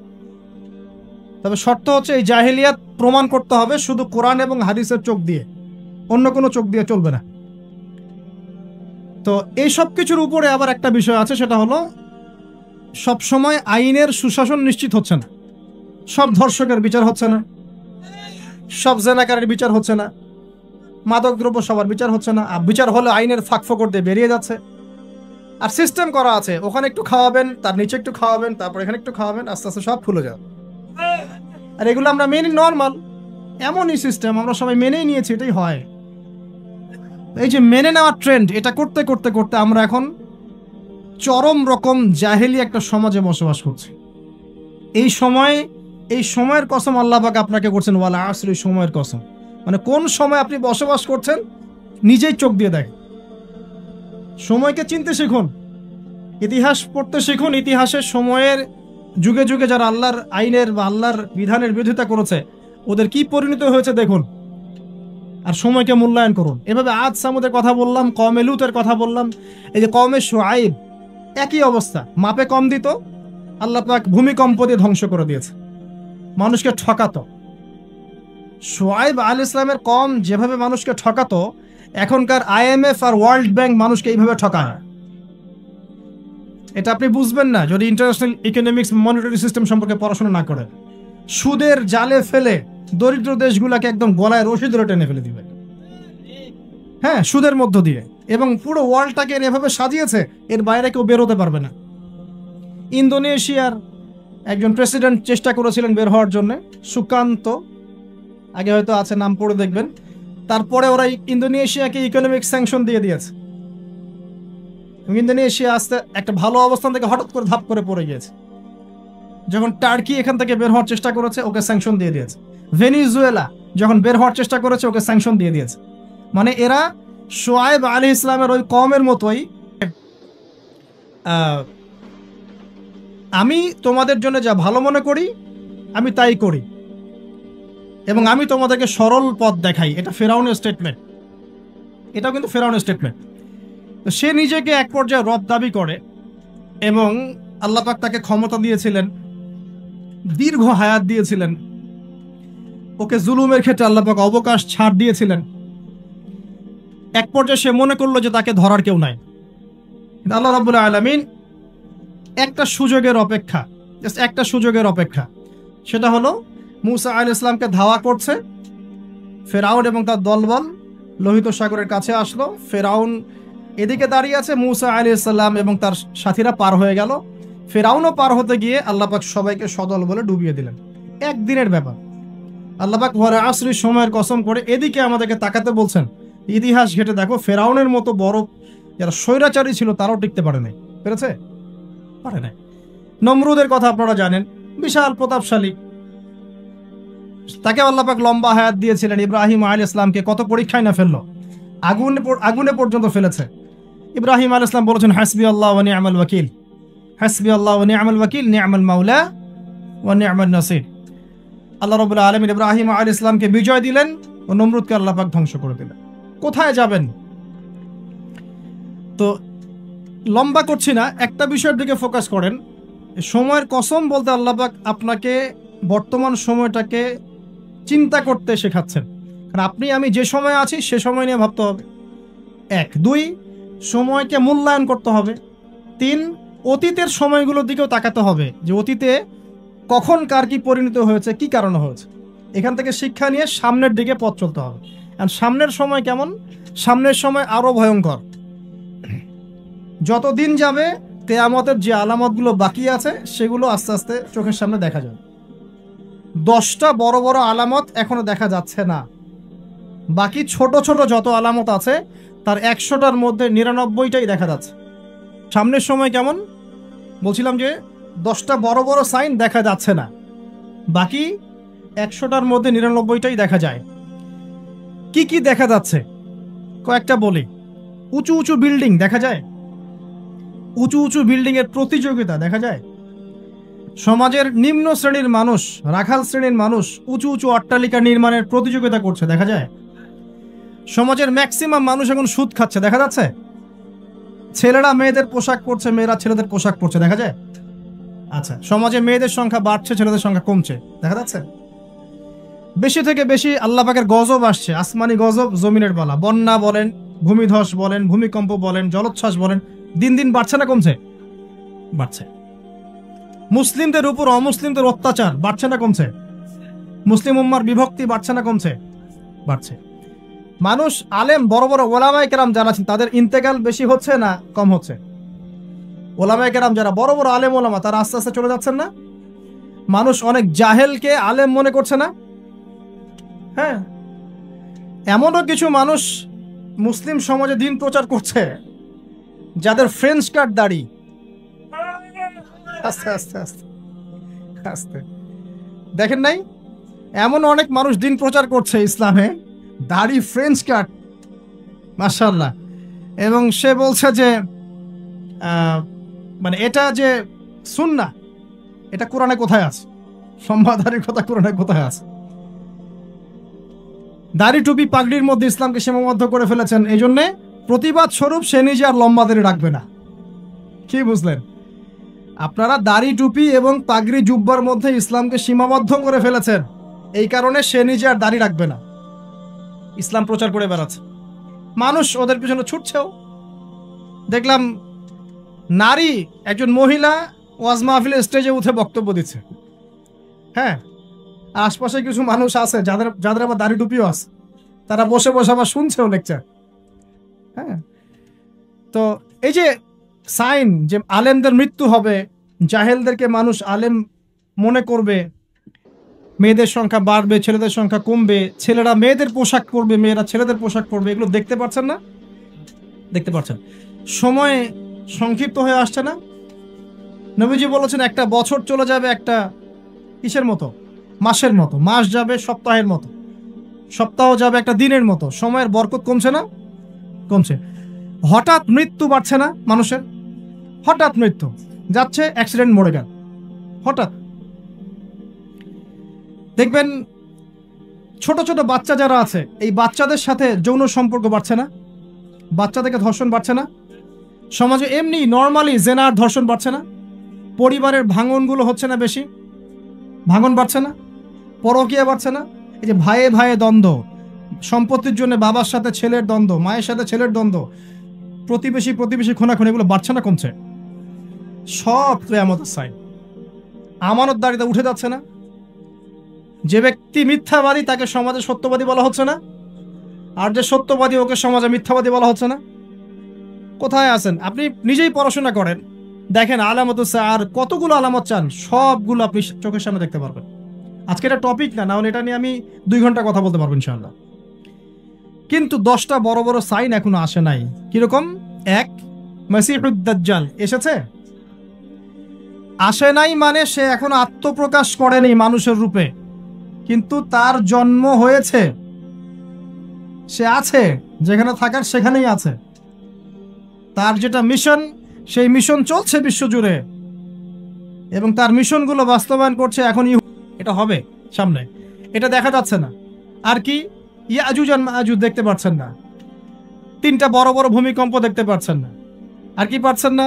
তবে শর্ত হচ্ছে, এই জাহিলিয়াত প্রমাণ করতে হবে শুধু কোরআন এবং হাদিসের চোখ দিয়ে, অন্য কোনো চোখ দিয়ে চলবে না। তো এই সব কিছুর উপরে আবার একটা বিষয় আছে, সেটা হলো সবসময় আইনের সুশাসন নিশ্চিত হচ্ছে না। সব ধর্ষকের বিচার হচ্ছে না, সব জেনাকারের বিচার হচ্ছে না, মাদক দ্রব্য সবার বিচার হচ্ছে না। আর বিচার হলে আইনের ফাঁকফোকর দিয়ে বেরিয়ে যাচ্ছে। আর সিস্টেম করা আছে, ওখানে একটু খাওয়াবেন, তার নিচে একটু খাওয়াবেন, তারপর এখানে একটু খাওয়াবেন, আস্তে আস্তে সব খুলে যাবে। আর এগুলো আমরা মেনে নর্মাল, এমনই সিস্টেম, আমরা সবাই মেনেই নিয়েছি, এটাই হয়। এই যে মেনে নেওয়ার ট্রেন্ড, এটা করতে করতে করতে আমরা এখন চরম রকম জাহেলি একটা সমাজে বসবাস করছি। এই সময়ের কসম আল্লাহ পাক আপনাকে করছেন, ওয়াল আসর, এই সময়ের কসম। মানে কোন সময় আপনি বসবাস করছেন নিজেই চোখ দিয়ে দেখেন। সময়কে চিনতে শিখুন। ইতিহাস পড়তে শিখুন। ইতিহাসের সময়ের যুগে যুগে যারা আল্লাহর আইনের বা আল্লাহর বিধানের বিরোধিতা করেছে ওদের কি পরিণত হয়েছে দেখুন, আর সময়কে মূল্যায়ন করুন। এভাবে আদ সামুদের কথা বললাম, কওমে লুতের কথা বললাম, এই যে কওমে শুআইব একই অবস্থা, মাপে কম দিত, আল্লাহ পাক ভূমিকম্প দিয়ে ধ্বংস করে দিয়েছে, মানুষকে ঠকাতো। শুআইব আলাইহিস সালামের কওম যেভাবে মানুষকে ঠকাতো, এখনকার IMF আর ওয়ার্ল্ড ব্যাংক মানুষকে এইভাবে ঠকায়। এটা আপনি বুঝবেন না যদি ইন্টারন্যাশনাল ইকোনমিক্স মনিটারি সিস্টেম সম্পর্কে পড়াশোনা না করেন। সুদের জালে ফেলে দরিদ্র দেশগুলোকে একদম গলায় রশি ধরে টেনে ফেলে দিবে, হ্যাঁ, সুদের মধ্য দিয়ে, এবং পুরো ওয়ার্ল্ডটাকে এভাবে সাজিয়েছে, এর বাইরে কেউ বেরোতে পারবে না। ইন্দোনেশিয়ার একজন প্রেসিডেন্ট চেষ্টা করেছিলেন বের হওয়ার জন্য, সুকান্ত, আগে হয়তো আছে, নাম পড়ে দেখবেন। তারপরে ওরা ইন্দোনেশিয়াকে ইকোনমিক স্যাংশন দিয়ে দিয়েছে। ইন্দোনেশিয়া আস্তে একটা ভালো অবস্থান থেকে হঠাৎ করে ধাপ করে পড়ে গিয়েছে। যখন টার্কি এখান থেকে বের হওয়ার চেষ্টা করেছে, ওকে স্যাংশন দিয়ে দিয়েছে। ভেনিজুয়েলা যখন বের হওয়ার চেষ্টা করেছে, ওকে স্যাংশন দিয়ে দিয়েছে। মানে এরা শুআইব আলাইহিস সালামের ওই কওমের মতোই, আমি তোমাদের জন্য যা ভালো মনে করি আমি তাই করি, এবং আমি তোমাদেরকে সরল পথ দেখাই। এটা ফেরাউনের স্টেটমেন্ট, এটাও কিন্তু ফেরাউনের স্টেটমেন্ট। তো সে নিজেকে এক পর্যায়ে রব দাবি করে, এবং আল্লাহ পাক তাকে ক্ষমতা দিয়েছিলেন, দীর্ঘ হায়াত দিয়েছিলেন, ওকে জুলুমের ক্ষেত্রে আল্লাহ পাক অবকাশ ছাড় দিয়েছিলেন। এক পর্যায়ে সে মনে করলো যে তাকে ধরার কেউ নাই। আল্লাহ রাব্বুল আলামিন একটা সুযোগের অপেক্ষা, জাস্ট একটা সুযোগের অপেক্ষা, সেটা হলো মুসা আলাইহিস সালামকে ধাওয়া করছে ফেরাউন এবং তার দলবল লোহিত সাগরের কাছে আসলো। ফেরাউন এদিকে দাঁড়িয়ে আছে, মুসা আলাইহিস সালাম এবং তার সাথীরা পার হয়ে গেল। ফেরাউনও পার হতে গিয়ে আল্লাহ পাক সবাইকে সদল বলে ডুবিয়ে দিলেন। একদিনের ব্যাপার। আল্লাহ পাক ওয়াল আসরির সময়ের কসম করে এদিকে আমাদেরকে তাকাতে বলছেন। ইতিহাস ঘেটে দেখো, ফেরাউনের মতো বড় যারা স্বৈরাচারী ছিল তারাও টিকতে পারে নাই, পেরেছে? পারে নাই। নমরুদের কথা আপনারা জানেন, বিশাল প্রতাপশালী, তাকে আল্লাহ পাক লম্বা হায়াত দিয়েছিলেন। ইব্রাহিম আলাইহিস সালামকে কত পরীক্ষায় না ফেললো, আগুনে পর্যন্ত ফেলেছে। ইব্রাহিম আলাইহিস সালাম বলেছেন, হাসবি আল্লাহ ওয়া নি'মাল ওয়াকিল, হাসবি আল্লাহ ওয়া নি'মাল ওয়াকিল, নি'মাল মাওলা ওয়া নি'মান নাসির। আল্লাহ রাব্বুল আলামিন ইব্রাহিম আলাইহিস সালামকে বিজয় দিলেন ও নমরুদকে আল্লাহ পাক ধ্বংস করে দিলেন। কোথায় যাবেন? তো লম্বা করছি না, একটা বিষয়ের দিকে ফোকাস করেন। সময়ের কসম বলতে আল্লাহ পাক আপনাকে বর্তমান সময়টাকে চিন্তা করতে শেখাচ্ছেন। কারণ আপনি আমি যে সময় আছি সে সময় নিয়ে ভাবতে হবে। 1, 2 সময়কে মূল্যায়ন করতে হবে। 3 অতীতের সময়গুলোর দিকেও তাকাতে হবে, যে অতীতে কখন কার কি পরিণত হয়েছে, কি কারণে হয়েছে। এখান থেকে শিক্ষা নিয়ে সামনের দিকে পথ চলতে হবে। আর সামনের সময় কেমন? সামনের সময় আরো ভয়ঙ্কর। যত দিন যাবে কিয়ামতের যে আলামতগুলো বাকি আছে সেগুলো আস্তে আস্তে চোখের সামনে দেখা যাবে। 10টা বড় বড় আলামত এখনো দেখা যাচ্ছে না, বাকি ছোট ছোট যত আলামত আছে তার 100টার মধ্যে 99টাই দেখা যাচ্ছে। সামনের সময় কেমন বলছিলাম, যে 10টা বড় বড় সাইন দেখা যাচ্ছে না, বাকি 100টার মধ্যে 99টাই দেখা যায়। কি কি দেখা যাচ্ছে কয়েকটা বলি। উঁচু উঁচু বিল্ডিং দেখা যায়, উঁচু উঁচু বিল্ডিং এর প্রতিযোগিতা দেখা যায়। সমাজের নিম্ন শ্রেণীর মানুষ, রাখাল শ্রেণীর মানুষ উঁচু উঁচু অট্টালিকা নির্মাণের প্রতিযোগিতা করছে, দেখা যায়। সমাজের ম্যাক্সিমাম মানুষ এখন সুদ খাচ্ছে, দেখা যাচ্ছে। ছেলেরা মেয়েদের পোশাক পরছে, মেয়েরা ছেলেদের পোশাক পরছে, দেখা যায়। আচ্ছা, সমাজে মেয়েদের সংখ্যা বাড়ছে, ছেলেদের সংখ্যা কমছে, দেখা যাচ্ছে। বেশি থেকে বেশি আল্লাহ পাকের গজব আসছে, আসমানি গজব, জমিনের বালা, বন্যা বলেন, ভূমিধস বলেন, ভূমিকম্প বলেন, জলোচ্ছ্বাস বলেন, দিন দিন বাড়ছে না কমছে? বাড়ছে। মুসলিমদের উপর অমুসলিমদের অত্যাচার বাড়ছে না কমছে? মুসলিম উম্মার বিভক্তি বাড়ছে না কমছে? বাড়ছে। মানুষ আলেম, বড় বড় ওলামায়ে কেরাম যারা আছেন তাদের ইন্তেকাল বেশি হচ্ছে না কম হচ্ছে? ওলামায়ে কেরাম যারা বড় বড় আলেম ওলামা তারা আস্তে আস্তে চলে যাচ্ছেন না? মানুষ অনেক জাহেলকে আলেম মনে করছে না? হ্যাঁ, এমনও কিছু মানুষ মুসলিম সমাজে দিন প্রচার করছে যাদের ফ্রেঞ্চ কাট দাড়ি। আস্তে আস্তে আস্তে আস্তে দেখেন নাই, এমন অনেক মানুষ দিন প্রচার করছে ইসলামে, দাড়ি ফ্রেঞ্চ কাট, মাশাআল্লাহ। এবং সে বলছে যে মানে এটা যে সুন্নাহ, এটা কোরআনে কোথায় আছে? সম্মাদারির কথা কোরআনে কোথায় আছে? দাড়ি টুপি পাগড়ির মধ্যে ইসলামকে সীমাবদ্ধ করে ফেলেছেন, এই জন্যে প্রতিবাদ স্বরূপ সে নিজে আর লম্বা দাড়ি রাখবে না। কি বুঝলেন? আপনারা দাড়ি টুপি এবং পাগড়ি জুব্বার মধ্যে ইসলামকে সীমাবদ্ধ করে ফেলেছেন, এই কারণে সে নিজে আর দাড়ি রাখবে না, ইসলাম প্রচার করে বেড়াচ্ছে। মানুষ ওদের পিছনে ছুটছেও। দেখলাম নারী একজন মহিলা ওয়াজ মাহফিলের স্টেজে উঠে বক্তব্য দিচ্ছে। হ্যাঁ, আশপাশে কিছু মানুষ আছে যাদের আবার দাড়ি টুপিও আছে, তারা বসে বসে আবার শুনছেও লেকচার। হ্যাঁ, তো এই যে সাইন যে আলেমদের মৃত্যু হবে, জাহেলদেরকে মানুষ আলেম মনে করবে, মেয়েদের সংখ্যা বাড়বে, ছেলেদের সংখ্যা কমবে, ছেলেরা মেয়েদের পোশাক পরবে, মেয়েরা ছেলেদের পোশাক পরবে, এগুলো দেখতে পাচ্ছেন না? দেখতে পাচ্ছেন। সময় সংক্ষিপ্ত হয়ে আসছে না? নবীজি বলেছেন একটা বছর চলে যাবে একটা কিসের মতো? মাসের মতো। মাস যাবে সপ্তাহের মতো, সপ্তাহ যাবে একটা দিনের মতো। সময়ের বরকত কমছে না? কমছে। হঠাৎ মৃত্যু বাড়ছে না মানুষের? হঠাৎ মৃত্যু যাচ্ছে, অ্যাক্সিডেন্ট, মরে গেল হঠাৎ। দেখবেন ছোট ছোট বাচ্চা যারা আছে, এই বাচ্চাদের সাথে যৌন সম্পর্ক বাড়ছে না? বাচ্চাদেরকে ধর্ষণ বাড়ছে না? সমাজে এমনি নর্মালি জেনার ধর্ষণ বাড়ছে না? পরিবারের ভাঙনগুলো হচ্ছে না বেশি? ভাঙন বাড়ছে না? পরকীয়া বাড়ছে না? এই যে ভাইয়ে ভাইয়ে দ্বন্দ্ব, সম্পত্তির জন্য বাবার সাথে ছেলের দ্বন্দ্ব, মায়ের সাথে ছেলের দ্বন্দ্ব, প্রতিবেশী খুনাখুনি, এগুলো বাড়ছে না কমছে? সব কিয়ামতের সাইন। আমানতদারিতা উঠে যাচ্ছে না? যে ব্যক্তি মিথ্যাবাদী তাকে সমাজে সত্যবাদী বলা হচ্ছে না? আর যে সত্যবাদী ওকে সমাজে মিথ্যাবাদী বলা হচ্ছে না? কোথায় আছেন? আপনি নিজেই পড়াশোনা করেন, দেখেন আলামত আর কতগুলো আলামত চান, সবগুলো আপনি চোখের সামনে দেখতে পারবেন। আজকে এটা টপিক না, নাহলে এটা নিয়ে আমি 2 ঘন্টা কথা বলতে পারবো ইনশাআল্লাহ। কিন্তু 10টা বড় বড় সাইন এখনো আসে নাই। কিরকম? 1, মাসিহুদ দাজ্জাল এসেছে? আসে নাই মানে সে এখনো আত্মপ্রকাশ করেনি মানুষের রূপে, কিন্তু তার জন্ম হয়েছে, সে আছে, যেখানে থাকার সেখানেই আছে। তার যেটা মিশন, সেই মিশন চলছে বিশ্বজুড়ে, এবং তার মিশনগুলো বাস্তবায়ন করছে এখন। এটা হবে সামনে, এটা দেখা যাচ্ছে না। আর কি? ইয়াজুজ আর মাজুজ দেখতে পাচ্ছেন না, 3টা বড় বড় ভূমিকম্প দেখতে পাচ্ছেন না। আর কি পাচ্ছেন না?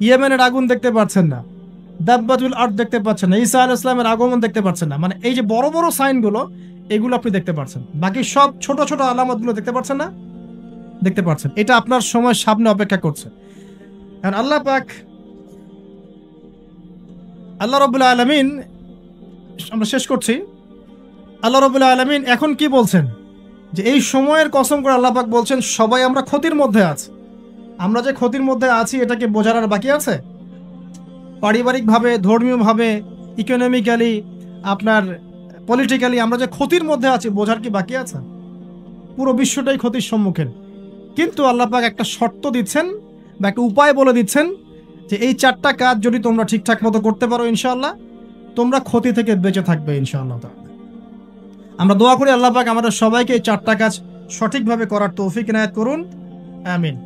ইয়েমেনের আগুন দেখতে পাচ্ছেন না, দাব্বাতুল আরদ দেখতে পাচ্ছেন না, ঈসা আলাইহিস সালামের আগমন দেখতে পাচ্ছেন না। মানে এই যে বড় বড় সাইনগুলো, এগুলো আপনি দেখতে পাচ্ছেন, বাকি সব ছোট ছোট আলামতগুলো দেখতে পাচ্ছেন না? দেখতে পাচ্ছেন। এটা আপনার সময় সামনে অপেক্ষা করছে। আর আল্লাহ পাক, আল্লাহ রাব্বুল আলামিন, আমরা শেষ করছি, আল্লাহ রাব্বুল আলামিন এখন কি বলছেন? যে এই সময়ের কসম করে আল্লাহ পাক বলছেন সবাই আমরা ক্ষতির মধ্যে আছি। আমরা যে ক্ষতির মধ্যে আছি এটাকে বোঝার আর বাকি আছে? পারিবারিকভাবে, ধর্মীয়ভাবে, ইকোনমিক্যালি, আপনার পলিটিক্যালি আমরা যে ক্ষতির মধ্যে আছি বোঝার কি বাকি আছে? পুরো বিশ্বটাই ক্ষতির সম্মুখীন। কিন্তু আল্লাহ পাক একটা শর্ত দিচ্ছেন বা একটা উপায় বলে দিচ্ছেন যে এই 4টা কাজ যদি তোমরা ঠিকঠাক মতো করতে পারো ইনশাআল্লাহ তোমরা ক্ষতি থেকে বেঁচে থাকবে ইনশাআল্লাহ। আমরা দোয়া করি আল্লাহ পাক আমাদের সবাইকে এই 4টা কাজ সঠিকভাবে করার তৌফিক ইনায়াত করুন। আমিন।